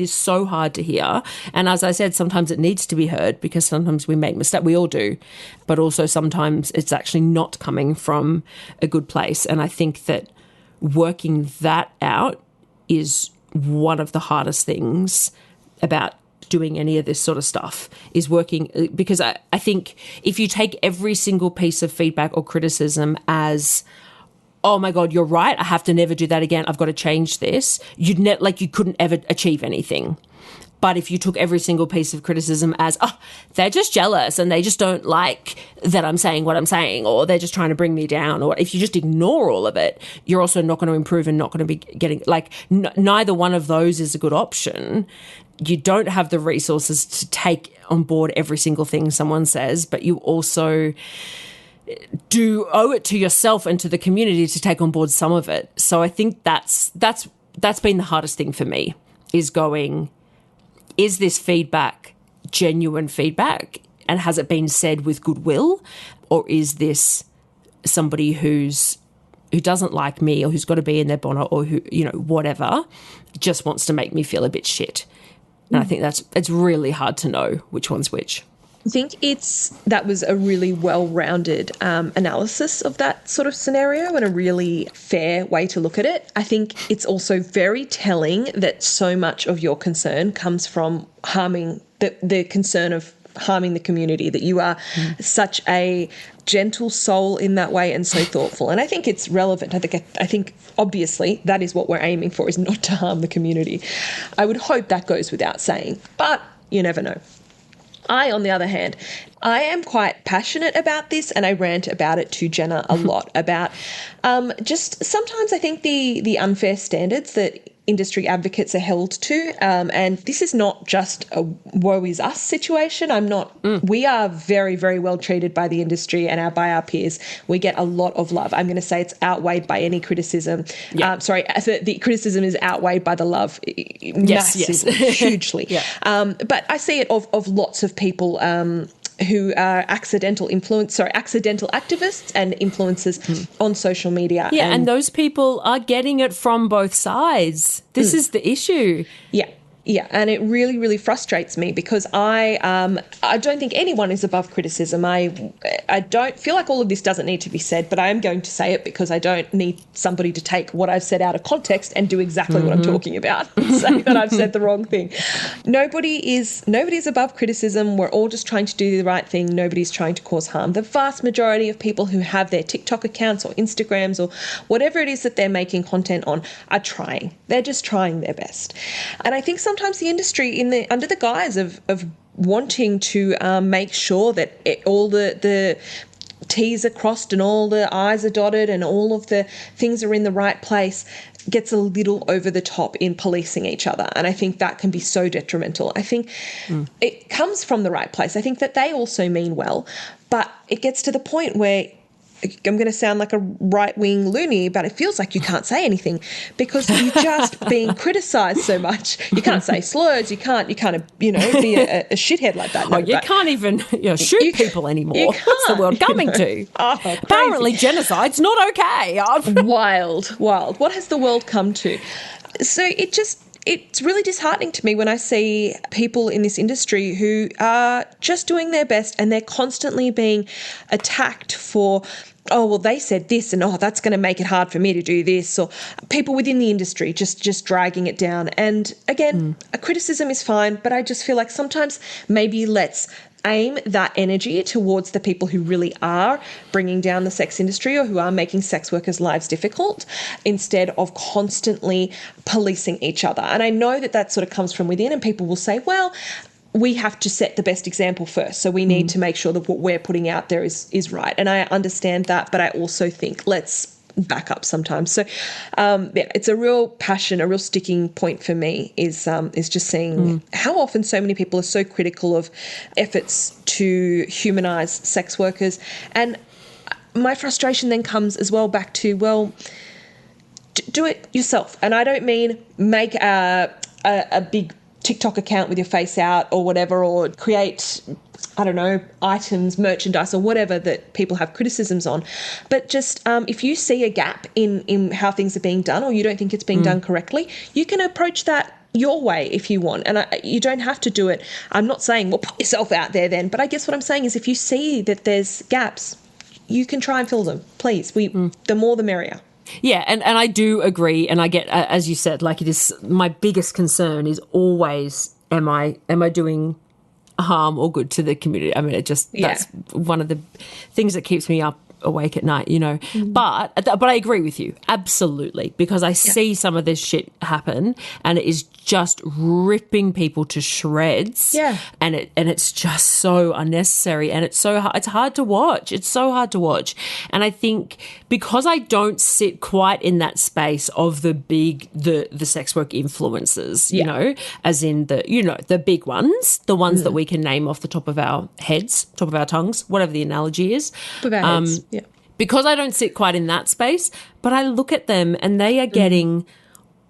is so hard to hear. And as I said, sometimes it needs to be heard because sometimes we make mistakes. We all do. But also sometimes it's actually not coming from a good place. And I think that working that out is one of the hardest things about doing any of this sort of stuff, is working, because I think if you take every single piece of feedback or criticism as, oh my God, you're right, I have to never do that again, I've got to change this, you couldn't ever achieve anything. But if you took every single piece of criticism as, oh, they're just jealous and they just don't like that I'm saying what I'm saying, or they're just trying to bring me down, or if you just ignore all of it, you're also not going to improve and not going to be getting, neither one of those is a good option. You don't have the resources to take on board every single thing someone says, but you also do owe it to yourself and to the community to take on board some of it. So I think that's been the hardest thing for me, is going, is this feedback genuine feedback and has it been said with goodwill, or is this somebody who doesn't like me or who's got to be in their bonnet or who, whatever, just wants to make me feel a bit shit? And I think it's really hard to know which one's which. I think that was a really well-rounded analysis of that sort of scenario and a really fair way to look at it. I think it's also very telling that so much of your concern comes from harming the concern of harming the community, that you are such a gentle soul in that way and so thoughtful. And I think it's relevant. I think obviously that is what we're aiming for, is not to harm the community. I would hope that goes without saying, but you never know. I, on the other hand, I am quite passionate about this, and I rant about it to Jenna a lot, about just sometimes I think the unfair standards that industry advocates are held to, and this is not just a woe is us situation. We are very, very well treated by the industry and by our peers. We get a lot of love. I'm going to say it's outweighed by any criticism. Yeah. The criticism is outweighed by the love, massively, hugely. Yeah. But I see it of lots of people who are accidental activists and influencers on social media. Yeah, and those people are getting it from both sides. This is the issue. Yeah, and it really, really frustrates me because I don't think anyone is above criticism. I don't feel like all of this doesn't need to be said, but I am going to say it because I don't need somebody to take what I've said out of context and do exactly what I'm talking about and say that I've said the wrong thing. Nobody is above criticism. We're all just trying to do the right thing. Nobody's trying to cause harm. The vast majority of people who have their TikTok accounts or Instagrams or whatever it is that they're making content on are trying. They're just trying their best. And I think sometimes the industry under the guise of wanting to make sure that all the T's are crossed and all the I's are dotted and all of the things are in the right place, gets a little over the top in policing each other. And I think that can be so detrimental. I think it comes from the right place. I think that they also mean well, but it gets to the point where I'm going to sound like a right-wing loony, but it feels like you can't say anything because you're just being criticised so much. You can't say slurs. You can't be a shithead like that. No, you can't even shoot people anymore. What's the world coming to? Apparently genocide's not okay. Wild. What has the world come to? So it's really disheartening to me when I see people in this industry who are just doing their best and they're constantly being attacked for, oh, well, they said this and, oh, that's going to make it hard for me to do this, or people within the industry just dragging it down. And again, a criticism is fine, but I just feel like sometimes maybe let's aim that energy towards the people who really are bringing down the sex industry or who are making sex workers' lives difficult instead of constantly policing each other. And I know that sort of comes from within, and people will say, well, we have to set the best example first. So we need to make sure that what we're putting out there is right. And I understand that, but I also think let's back up sometimes. So, it's a real passion, a real sticking point for me is just seeing how often so many people are so critical of efforts to humanise sex workers. And my frustration then comes as well back to, well, do it yourself. And I don't mean make a big TikTok account with your face out or whatever, or create, I don't know, items, merchandise or whatever that people have criticisms on. But just if you see a gap in how things are being done or you don't think it's being done correctly, you can approach that your way if you want. And you don't have to do it. I'm not saying, well, put yourself out there then. But I guess what I'm saying is if you see that there's gaps, you can try and fill them. Please, the more the merrier. Yeah, and I do agree, and I get, as you said, like it is, my biggest concern is always, am I doing harm or good to the community? I mean, that's one of the things that keeps me up awake at night, But I agree with you, absolutely, because I see some of this shit happen and it is just ripping people to shreds. Yeah. And it's just so unnecessary and it's hard to watch. It's so hard to watch. And I think because I don't sit quite in that space of the sex work influencers, as in the big ones, the ones that we can name off the top of our heads, top of our tongues, whatever the analogy is. Top of our heads. Yeah. Because I don't sit quite in that space, but I look at them and they are getting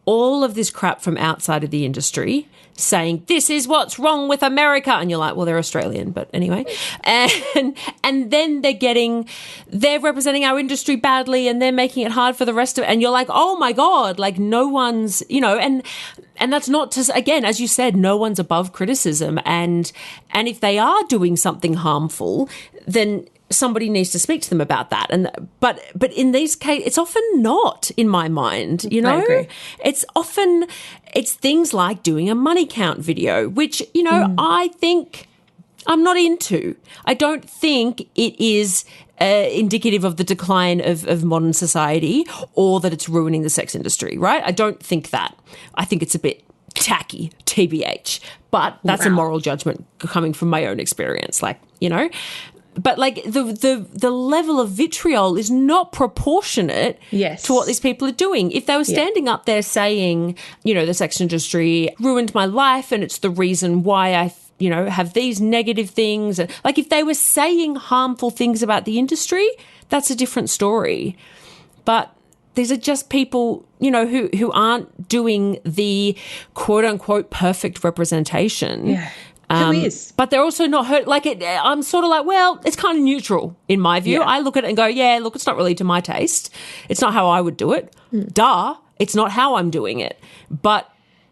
all of this crap from outside of the industry saying, this is what's wrong with America. And you're like, well, they're Australian, but anyway. And then they're representing our industry badly and they're making it hard for the rest of it. And you're like, oh my God, like no one's, and that's not to, again, as you said, no one's above criticism. And if they are doing something harmful, then somebody needs to speak to them about that. But in these cases, it's often not, in my mind, I agree. It's things like doing a money count video, which, I think I'm not into. I don't think it is indicative of the decline of modern society or that it's ruining the sex industry, right? I don't think that. I think it's a bit tacky, TBH. But that's a moral judgment coming from my own experience, But like the level of vitriol is not proportionate to what these people are doing. If they were standing up there saying, the sex industry ruined my life and it's the reason why I, have these negative things. And like if they were saying harmful things about the industry, that's a different story. But these are just people, who aren't doing the quote unquote perfect representation. Yeah. Who is? But they're also not hurt. I'm sort of like, well, it's kind of neutral in my view. Yeah. I look at it and go, yeah, look, it's not really to my taste. It's not how I would do it. Duh, it's not how I'm doing it. But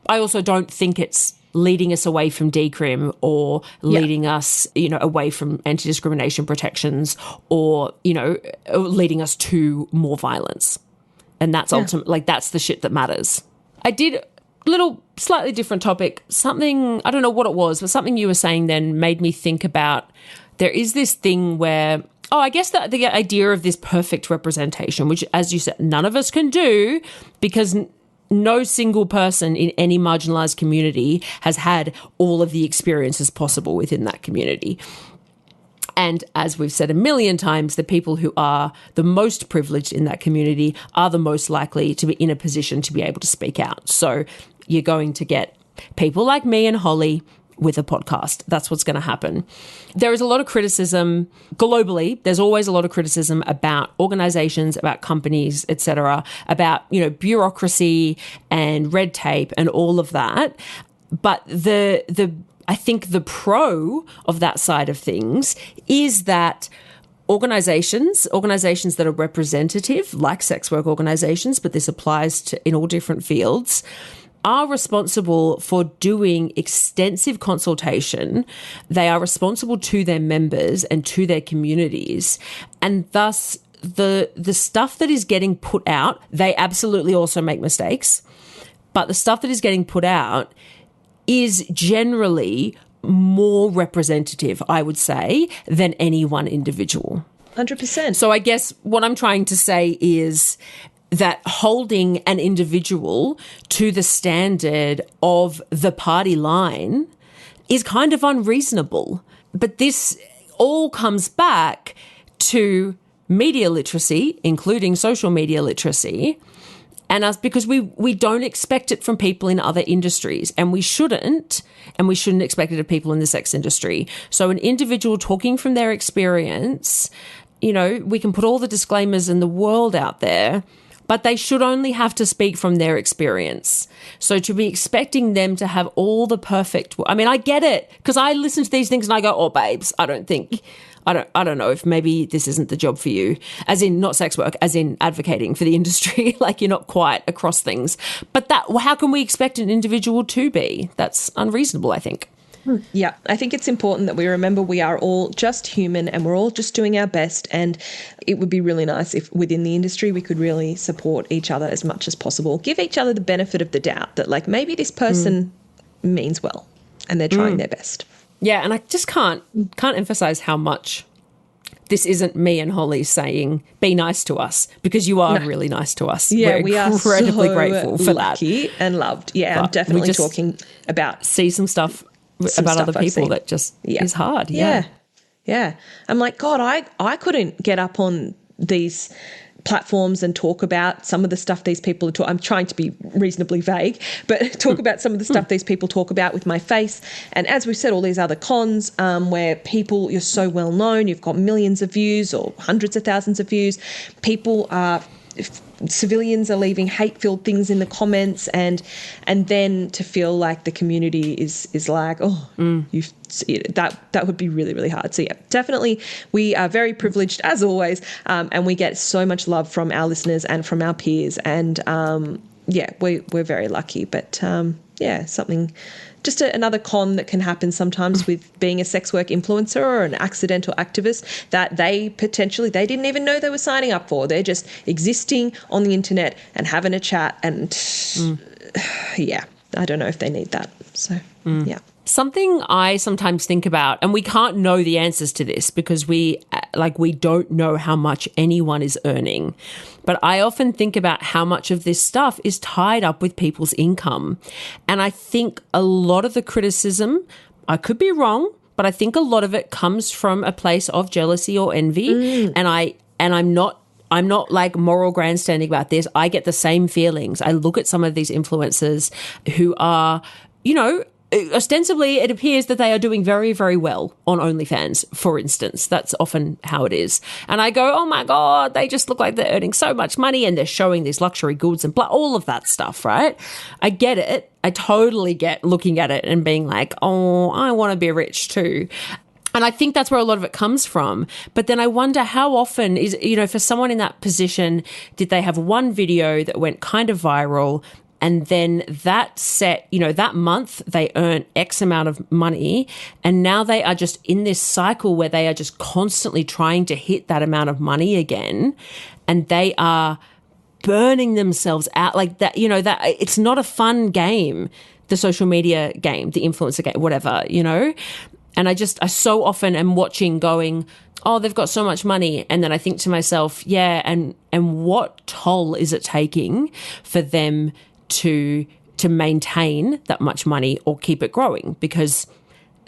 I also don't think it's leading us away from decrim or leading us, away from anti-discrimination protections or, leading us to more violence. And that's ultimately, that's the shit that matters. I did little slightly different topic, something, I don't know what it was, but something you were saying then made me think about, there is this thing where, I guess the idea of this perfect representation, which, as you said, none of us can do because no single person in any marginalized community has had all of the experiences possible within that community. And as we've said a million times, the people who are the most privileged in that community are the most likely to be in a position to be able to speak out. So you're going to get people like me and Holly with a podcast. That's what's going to happen. There is a lot of criticism globally. There's always a lot of criticism about organizations, about companies, etc., about, bureaucracy and red tape and all of that. But I think the pro of that side of things is that organizations that are representative, like sex work organizations, but this applies to in all different fields, are responsible for doing extensive consultation. They are responsible to their members and to their communities. And thus, the stuff that is getting put out, they absolutely also make mistakes. But the stuff that is getting put out is generally more representative, I would say, than any one individual. 100%. So I guess what I'm trying to say is that holding an individual to the standard of the party line is kind of unreasonable. But this all comes back to media literacy, including social media literacy, and us, because we don't expect it from people in other industries, and we shouldn't expect it of people in the sex industry. So an individual talking from their experience, we can put all the disclaimers in the world out there, but they should only have to speak from their experience. So to be expecting them to have all the perfect, I get it, because I listen to these things and I go, oh, babes, I don't know if maybe this isn't the job for you, as in not sex work, as in advocating for the industry, like you're not quite across things. But how can we expect an individual to be? That's unreasonable, I think. Yeah, I think it's important that we remember we are all just human and we're all just doing our best, and it would be really nice if within the industry we could really support each other as much as possible, give each other the benefit of the doubt that maybe this person means well and they're trying their best. Yeah, and I just can't emphasize how much this isn't me and Holly saying, be nice to us, because you are really nice to us. Yeah, we are incredibly so grateful for lucky that. and loved. Yeah, but I'm definitely talking about... See some stuff about other people that just is hard. Yeah. I'm like, God, I couldn't get up on these platforms and talk about some of the stuff these people are talking. I'm trying to be reasonably vague, but talk about some of the stuff these people talk about with my face. And as we've said, all these other cons where people, you're so well known, you've got millions of views or hundreds of thousands of views. People are... civilians are leaving hate-filled things in the comments, and then to feel like the community is like, that would be really, really hard. So yeah, definitely we are very privileged as always, and we get so much love from our listeners and from our peers, and we're very lucky. But something. Just another con that can happen sometimes with being a sex work influencer or an accidental activist that they didn't even know they were signing up for. They're just existing on the internet and having a chat, and I don't know if they need that. So yeah. Something I sometimes think about, and we can't know the answers to this because we don't know how much anyone is earning, but I often think about how much of this stuff is tied up with people's income. And I think a lot of the criticism, I could be wrong, but I think a lot of it comes from a place of jealousy or envy. And I'm not like moral grandstanding about this. I get the same feelings. I look at some of these influencers who are, ostensibly, it appears that they are doing very, very well on OnlyFans, for instance. That's often how it is. And I go, oh my God, they just look like they're earning so much money and they're showing these luxury goods and all of that stuff, right? I get it. I totally get looking at it and being like, oh, I want to be rich too. And I think that's where a lot of it comes from. But then I wonder how often is, for someone in that position, did they have one video that went kind of viral, and then that that month they earn X amount of money, and now they are just in this cycle where they are just constantly trying to hit that amount of money again, and they are burning themselves out like that. That it's not a fun game, the social media game, the influencer game, whatever, And I so often am watching going, oh, they've got so much money. And then I think to myself, yeah, and what toll is it taking for them to maintain that much money or keep it growing, because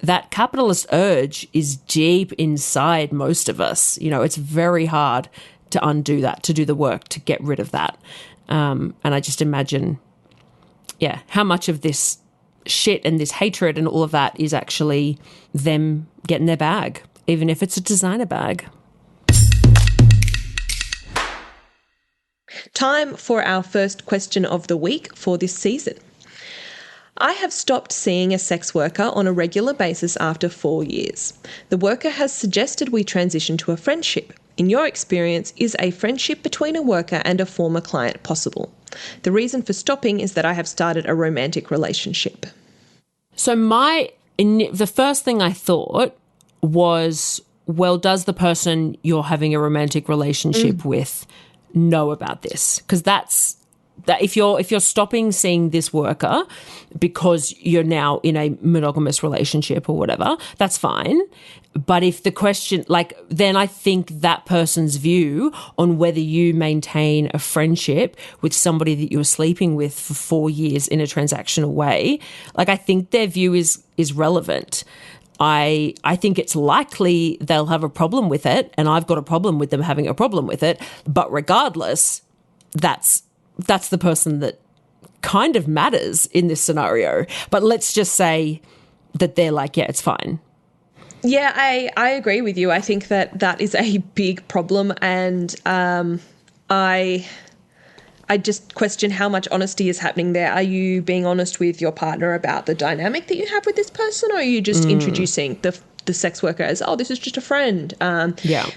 that capitalist urge is deep inside most of us. You know, it's very hard to undo that, to do the work, to get rid of that. And I just imagine, how much of this shit and this hatred and all of that is actually them getting their bag, even if it's a designer bag. Time for our first question of the week for this season. I have stopped seeing a sex worker on a regular basis after 4 years. The worker has suggested we transition to a friendship. In your experience, is a friendship between a worker and a former client possible? The reason for stopping is that I have started a romantic relationship. So the first thing I thought was, well, does the person you're having a romantic relationship with know about this? Because that if you're stopping seeing this worker because you're now in a monogamous relationship or whatever, that's fine. But if the question, then I think that person's view on whether you maintain a friendship with somebody that you're sleeping with for 4 years in a transactional way, I think their view is relevant. I think it's likely they'll have a problem with it, and I've got a problem with them having a problem with it. But regardless, that's the person that kind of matters in this scenario. But let's just say that they're it's fine. Yeah, I agree with you. I think that is a big problem, and I just question how much honesty is happening there. Are you being honest with your partner about the dynamic that you have with this person, or are you just introducing the sex worker as, oh, this is just a friend?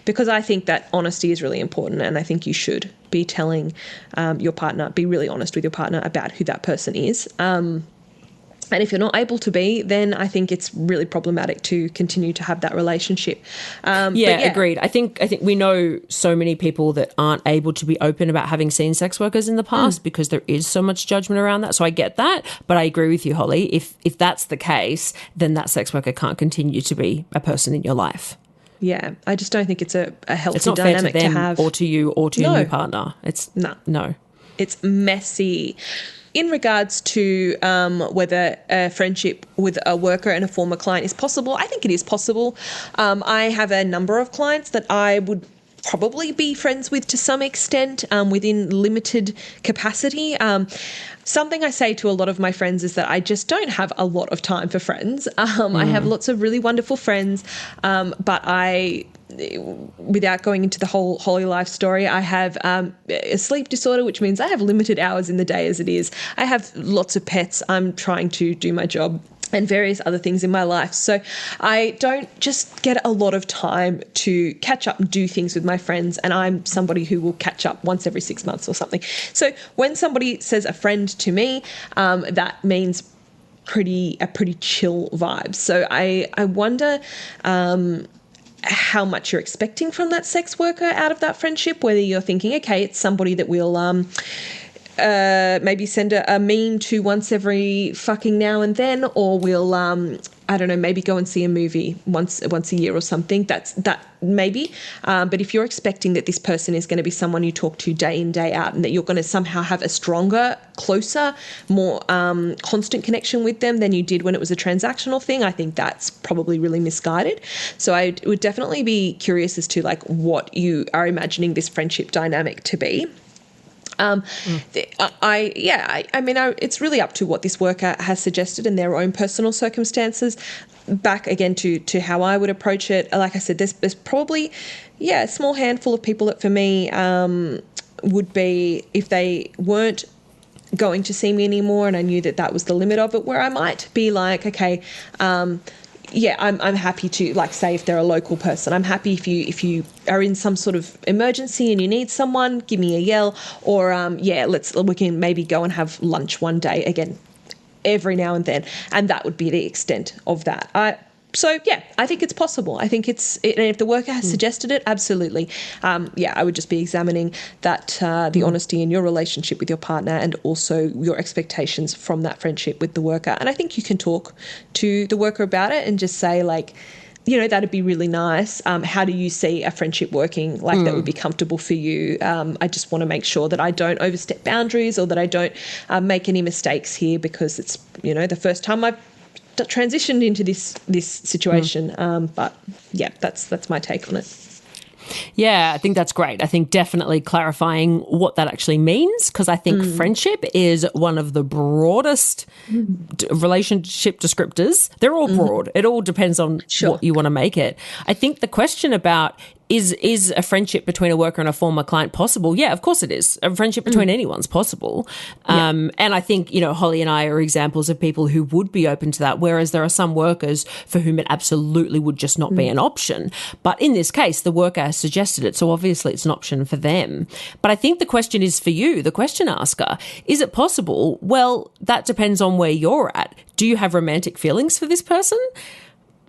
Because I think that honesty is really important, and I think you should be telling your partner, be really honest with your partner about who that person is. And if you're not able to be, then I think it's really problematic to continue to have that relationship. Agreed. I think we know so many people that aren't able to be open about having seen sex workers in the past because there is so much judgment around that. So I get that. But I agree with you, Holly. If that's the case, then that sex worker can't continue to be a person in your life. Yeah, I just don't think it's a healthy it's not dynamic fair to them to have. Or to you or to your new partner. No. It's messy. In regards to whether a friendship with a worker and a former client is possible, I think it is possible. I have a number of clients that I would probably be friends with to some extent within limited capacity. Something I say to a lot of my friends is that I just don't have a lot of time for friends. I have lots of really wonderful friends, but without going into the whole Holy Life story, I have a sleep disorder, which means I have limited hours in the day as it is. I have lots of pets. I'm trying to do my job and various other things in my life. So I don't just get a lot of time to catch up and do things with my friends, and I'm somebody who will catch up once every 6 months or something. So when somebody says a friend to me, that means a pretty chill vibe. So I wonder how much you're expecting from that sex worker out of that friendship, whether you're thinking, okay, it's somebody that will maybe send a meme to once every fucking now and then, or we'll I don't know, maybe go and see a movie once a year or something. That maybe. But if you're expecting that this person is going to be someone you talk to day in, day out, and that you're going to somehow have a stronger, closer, more constant connection with them than you did when it was a transactional thing, I think that's probably really misguided. So I would definitely be curious as to what you are imagining this friendship dynamic to be. It's really up to what this worker has suggested in their own personal circumstances. Back again to how I would approach it. Like I said, there's probably, a small handful of people that for me would be, if they weren't going to see me anymore and I knew that was the limit of it, where I might be like, okay, I'm happy to, say, if they're a local person, I'm happy if you are in some sort of emergency and you need someone, give me a yell, or we can maybe go and have lunch one day, again, every now and then, and that would be the extent of that. I think it's possible. I think and if the worker has suggested it, absolutely. I would just be examining that, the honesty in your relationship with your partner and also your expectations from that friendship with the worker. And I think you can talk to the worker about it and just say, that'd be really nice. How do you see a friendship working that would be comfortable for you? I just want to make sure that I don't overstep boundaries or that I don't make any mistakes here, because it's, the first time I've transitioned into this situation. But yeah, that's my take on it. Yeah, I think that's great. I think definitely clarifying what that actually means, because I think friendship is one of the broadest relationship descriptors. They're all broad. It all depends on what you want to make it. I think the question about is a friendship between a worker and a former client possible? Yeah, of course it is. A friendship between anyone's possible. And I think, Holly and I are examples of people who would be open to that, whereas there are some workers for whom it absolutely would just not be an option. But in this case, the worker has suggested it, so obviously it's an option for them. But I think the question is for you, the question asker, is it possible? Well, that depends on where you're at. Do you have romantic feelings for this person?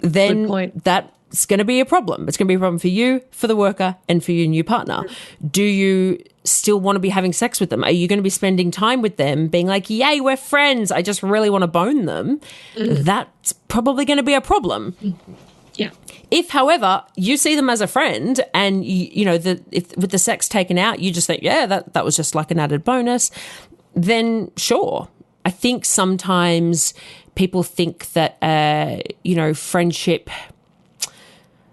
Then Good point. It's going to be a problem. It's going to be a problem for you, for the worker, and for your new partner. Do you still want to be having sex with them? Are you going to be spending time with them being like, yay, we're friends, I just really want to bone them? That's probably going to be a problem. Yeah. If, however, you see them as a friend and, if with the sex taken out, you just think, yeah, that was just like an added bonus, then sure. I think sometimes people think that, friendship...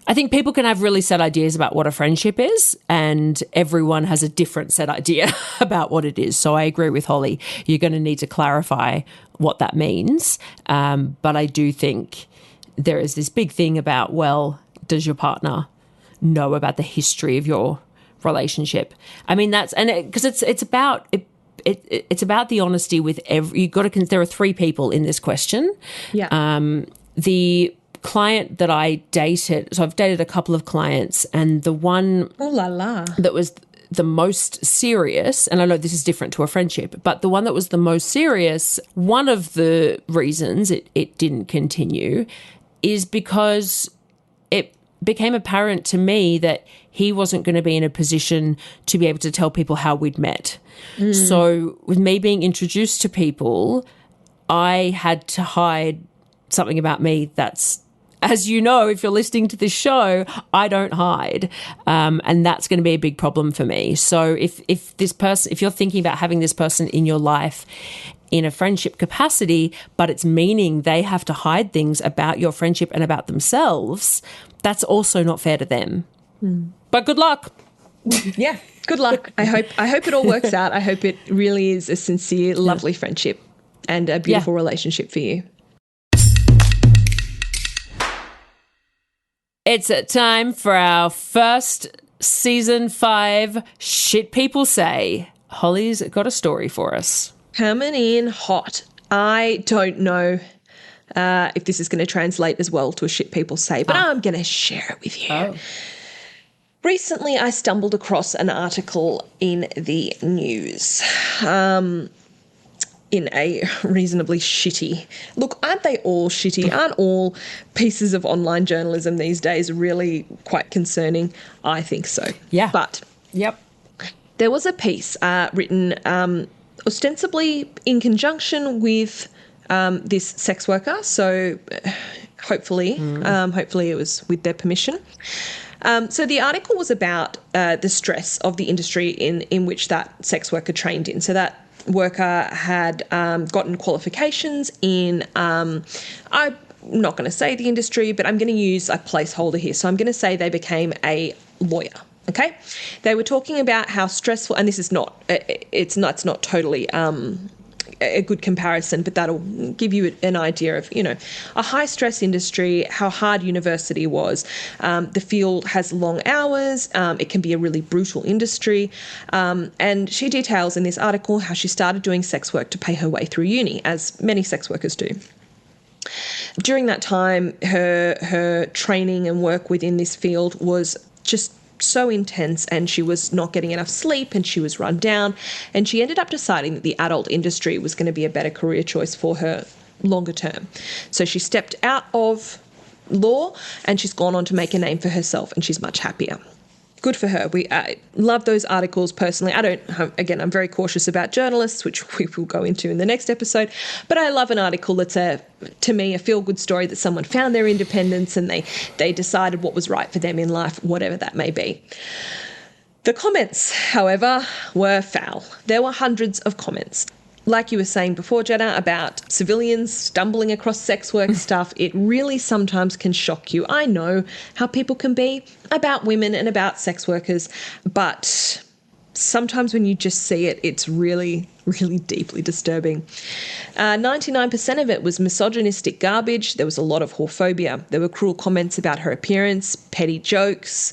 I think people can have really set ideas about what a friendship is, and everyone has a different set idea about what it is. So I agree with Holly. You're going to need to clarify what that means. But I do think there is this big thing about, well, does your partner know about the history of your relationship? I mean, because it's about it's about the honesty with you got to. There are three people in this question. Yeah. The client that I dated, so I've dated a couple of clients, and the one that was the most serious, and I know this is different to a friendship, but the one that was the most serious, one of the reasons it didn't continue is because it became apparent to me that he wasn't going to be in a position to be able to tell people how we'd met. So with me being introduced to people, I had to hide something about me that's, as you know, if you're listening to this show, I don't hide. And that's going to be a big problem for me. So if you're thinking about having this person in your life in a friendship capacity, but it's meaning they have to hide things about your friendship and about themselves, that's also not fair to them. But good luck. Yeah, good luck. I hope it all works out. I hope it really is a sincere, lovely friendship and a beautiful relationship for you. It's time for our first season 5 Shit People Say. Holly's got a story for us. Coming in hot. I don't know if this is going to translate as well to a Shit People Say, but I'm going to share it with you. Recently, I stumbled across an article in the news. In a reasonably shitty... Look, aren't they all shitty? Aren't all pieces of online journalism these days really quite concerning? I think so. Yeah. But there was a piece written ostensibly in conjunction with this sex worker, so hopefully it was with their permission. So the article was about the stress of the industry in which that sex worker trained in. So that worker had gotten qualifications in, I'm not going to say the industry, but I'm going to use a placeholder here. So I'm going to say they became a lawyer. Okay, they were talking about how stressful, and this is not, it's not totally a good comparison, but that'll give you an idea of, a high stress industry, how hard university was. The field has long hours. It can be a really brutal industry. And she details in this article how she started doing sex work to pay her way through uni, as many sex workers do. During that time, her training and work within this field was just so intense, and she was not getting enough sleep, and she was run down, and she ended up deciding that the adult industry was going to be a better career choice for her longer term. So she stepped out of law and she's gone on to make a name for herself, and she's much happier. good for her. I love those articles personally. I'm very cautious about journalists, which we will go into in the next episode, but I love an article that's to me, a feel-good story that someone found their independence and they decided what was right for them in life, whatever that may be. The comments, however, were foul. There were hundreds of comments. Like you were saying before, Jenna, about civilians stumbling across sex work stuff, it really sometimes can shock you. I know how people can be about women and about sex workers, but sometimes when you just see it, it's really, really deeply disturbing. 99% of it was misogynistic garbage. There was a lot of whorephobia. There were cruel comments about her appearance, petty jokes,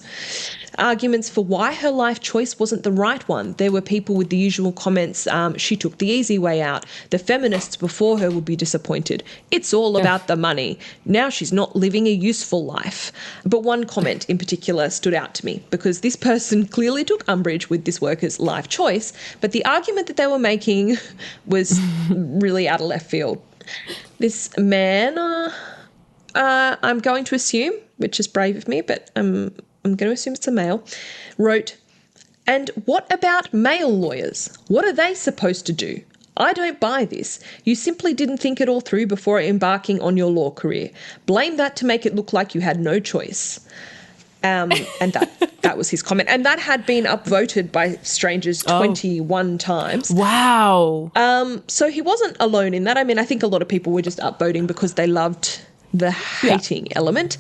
arguments for why her life choice wasn't the right one. There were people with the usual comments, she took the easy way out. The feminists before her would be disappointed. It's all about the money. Now she's not living a useful life. But one comment in particular stood out to me because this person clearly took umbrage with this worker's life choice, but the argument that they were making was really out of left field. This man, I'm going to assume, which is brave of me, but I'm going to assume it's a male, wrote, "And what about male lawyers? What are they supposed to do? I don't buy this. You simply didn't think it all through before embarking on your law career. Blame that to make it look like you had no choice." And that was his comment. And that had been upvoted by strangers 21 times. Wow. So he wasn't alone in that. I mean, I think a lot of people were just upvoting because they loved the hating element.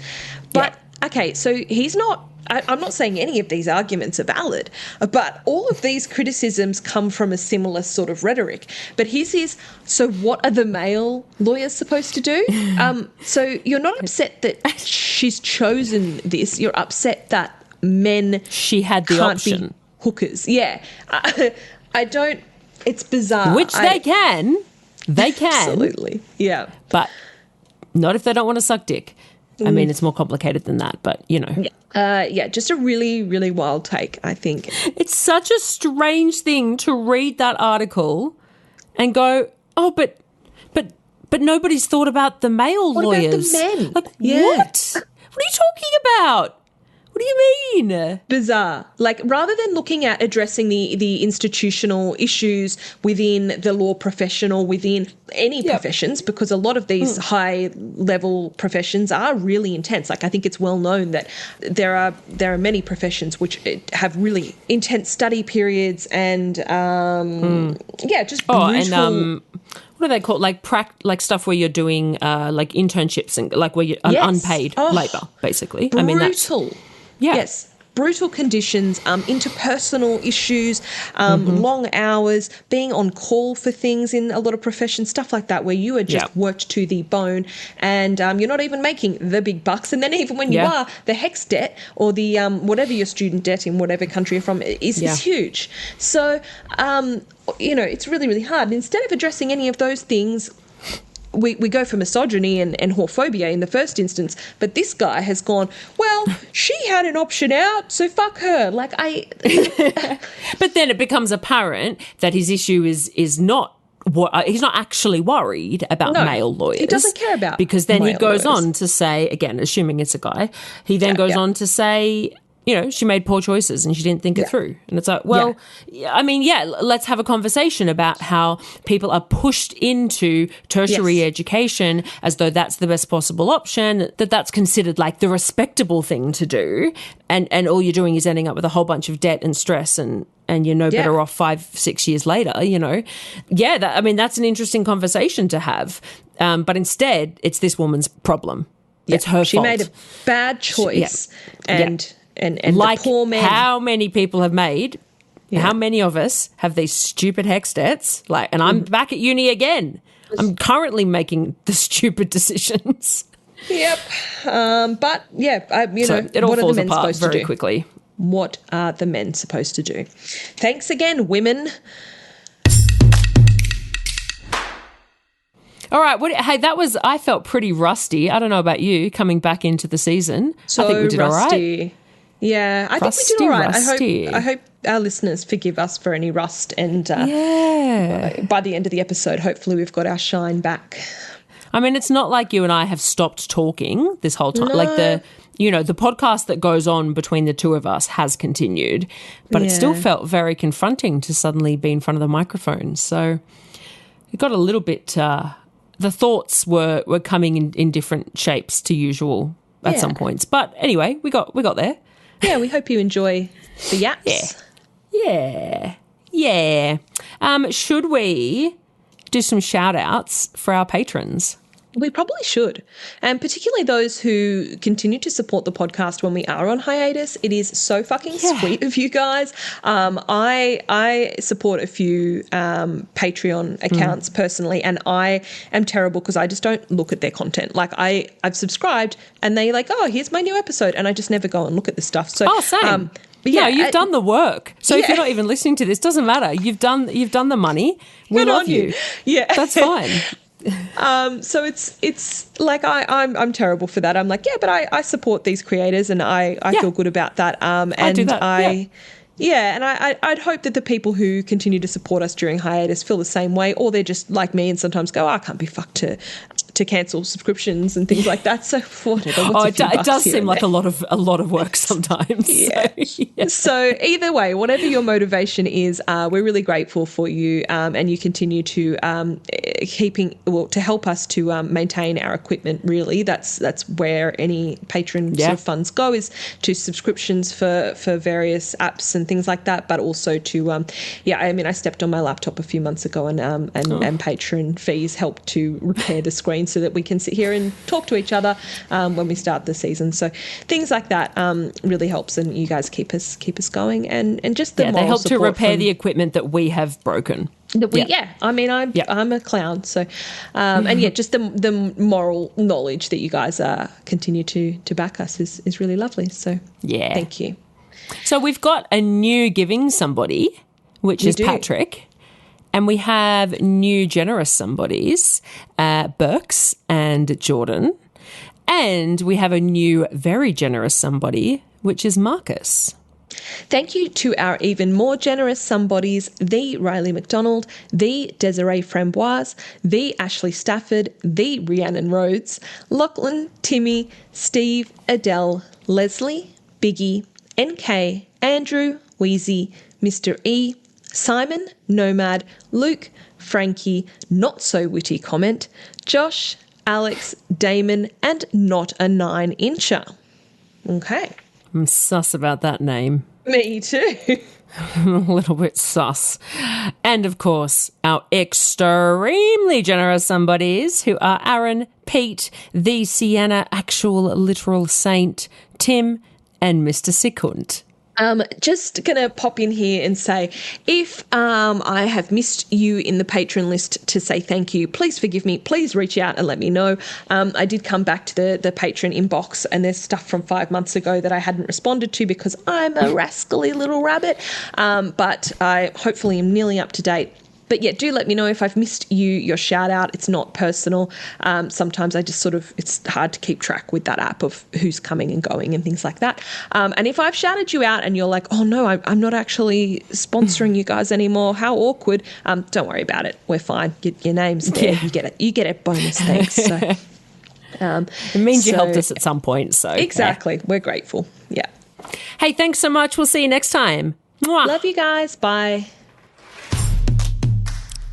But, okay, so he's not... I'm not saying any of these arguments are valid, but all of these criticisms come from a similar sort of rhetoric. But his is, so what are the male lawyers supposed to do? So you're not upset that she's chosen this. You're upset that men she had the can't option. be hookers. Yeah. I don't... It's bizarre. Which they can. They can. Absolutely. Yeah. But not if they don't want to suck dick. I mean, it's more complicated than that, but, you know. Just a really, really wild take, I think. It's such a strange thing to read that article and go, oh, but nobody's thought about the male lawyers. What about the men? Like, what? What are you talking about? What do you mean? Bizarre. Like, rather than looking at addressing the institutional issues within the law profession or within any professions, because a lot of these high-level professions are really intense. Like, I think it's well known that there are many professions which have really intense study periods and, just brutal... and what are they called? Like stuff where you're doing like internships and like where you're unpaid labour, basically. Brutal. I mean, that's... Yeah. Yes. Brutal conditions, interpersonal issues, long hours, being on call for things in a lot of professions, stuff like that, where you are just worked to the bone and you're not even making the big bucks. And then even when you are, the HECS debt or the whatever your student debt in whatever country you're from is huge. So, it's really, really hard. And instead of addressing any of those things, we go for misogyny and whorephobia in the first instance, but this guy has gone, well, she had an option out, so fuck her. Like, But then it becomes apparent that his issue is not he's not actually worried about male lawyers. He doesn't care about because then he goes lawyers. on to say, again, assuming it's a guy, he then goes on to say, she made poor choices and she didn't think it through. And it's like, well, I mean, let's have a conversation about how people are pushed into tertiary education as though that's the best possible option, that's considered like the respectable thing to do. And all you're doing is ending up with a whole bunch of debt and stress and you're no better off 5-6 years later, that's an interesting conversation to have. But instead, it's this woman's problem. Yeah. It's her fault. She made a bad choice and like the poor men. How many people have made, how many of us have these stupid HECS debts? And I'm back at uni again. I'm currently making the stupid decisions. Yep. It all what falls are the men apart supposed very to do? quickly. What are the men supposed to do? Thanks again, women. All right. I felt pretty rusty. I don't know about you coming back into the season. I think we did rusty. all right. Yeah, I think we did all right. Rusty. I hope our listeners forgive us for any rust and by the end of the episode, hopefully we've got our shine back. I mean, it's not like you and I have stopped talking this whole time. No. Like the podcast that goes on between the two of us has continued, but it still felt very confronting to suddenly be in front of the microphone. So it got a little bit, the thoughts were coming in different shapes to usual at some points. But anyway, we got there. Yeah, we hope you enjoy the yaps. Yeah. Should we do some shout outs for our patrons? We probably should, and particularly those who continue to support the podcast when we are on hiatus. It is so fucking sweet of you guys. I support a few Patreon accounts personally, and I am terrible because I just don't look at their content. Like I've subscribed, and they're like, "Oh, here's my new episode," and I just never go and look at the stuff. So, same. But yeah, you've done the work. So if you're not even listening to this, doesn't matter. You've done the money. We love you. Yeah, that's fine. So it's like I'm terrible for that. I'm like, yeah, but I support these creators, and I feel good about that. And I do that. And I'd hope that the people who continue to support us during hiatus feel the same way, or they're just like me and sometimes go, I can't be fucked to cancel subscriptions and things like that. So whatever. It does seem like a lot of work sometimes. So either way, whatever your motivation is, we're really grateful for you, and you continue to to help us to maintain our equipment. Really, that's where any patron sort of funds go, is to subscriptions for various apps and things like that, but also to I stepped on my laptop a few months ago, and patron fees help to repair the screen so that we can sit here and talk to each other when we start the season. So things like that really helps, and you guys keep us going, and just the moral they help to support repair the equipment that we have broken. I'm a clown. So, and just the moral knowledge that you guys continue to back us is really lovely. So thank you. So we've got a new giving somebody, which is Patrick. And we have new generous somebodies, Burks and Jordan. And we have a new very generous somebody, which is Marcus. Thank you to our even more generous somebodies, the Riley McDonald, the Desiree Framboise, the Ashley Stafford, the Rhiannon Rhodes, Lachlan, Timmy, Steve, Adele, Leslie, Biggie, NK, Andrew, Wheezy, Mr. E, Simon, Nomad, Luke, Frankie, Not So Witty Comment, Josh, Alex, Damon, and Not a 9-incher. Okay. I'm sus about that name. Me too. I'm a little bit sus. And of course, our extremely generous somebodies, who are Aaron, Pete, the Sienna actual literal saint, Tim, and Mr. Sikunt. Just going to pop in here and say, if I have missed you in the patron list to say thank you, please forgive me. Please reach out and let me know. I did come back to the patron inbox, and there's stuff from 5 months ago that I hadn't responded to because I'm a rascally little rabbit. But I hopefully am nearly up to date. But yeah, do let me know if I've missed your shout out. It's not personal. Sometimes I just it's hard to keep track with that app of who's coming and going and things like that. And if I've shouted you out and you're like, oh no, I'm not actually sponsoring you guys anymore, how awkward. Don't worry about it. We're fine. Your name's there. Yeah. You get a bonus thanks. So, it means you helped us at some point. So exactly. We're grateful. Yeah. Hey, thanks so much. We'll see you next time. Mwah. Love you guys. Bye.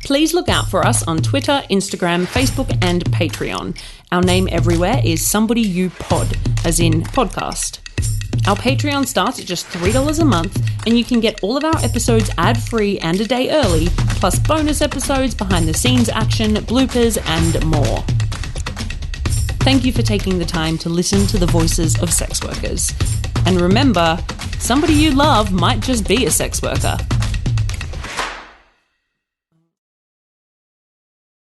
Please look out for us on Twitter, Instagram, Facebook, and Patreon. Our name everywhere is Somebody You Pod, as in podcast. Our Patreon starts at just $3 a month, and you can get all of our episodes ad-free and a day early, plus bonus episodes, behind-the-scenes action, bloopers, and more. Thank you for taking the time to listen to the voices of sex workers. And remember, somebody you love might just be a sex worker.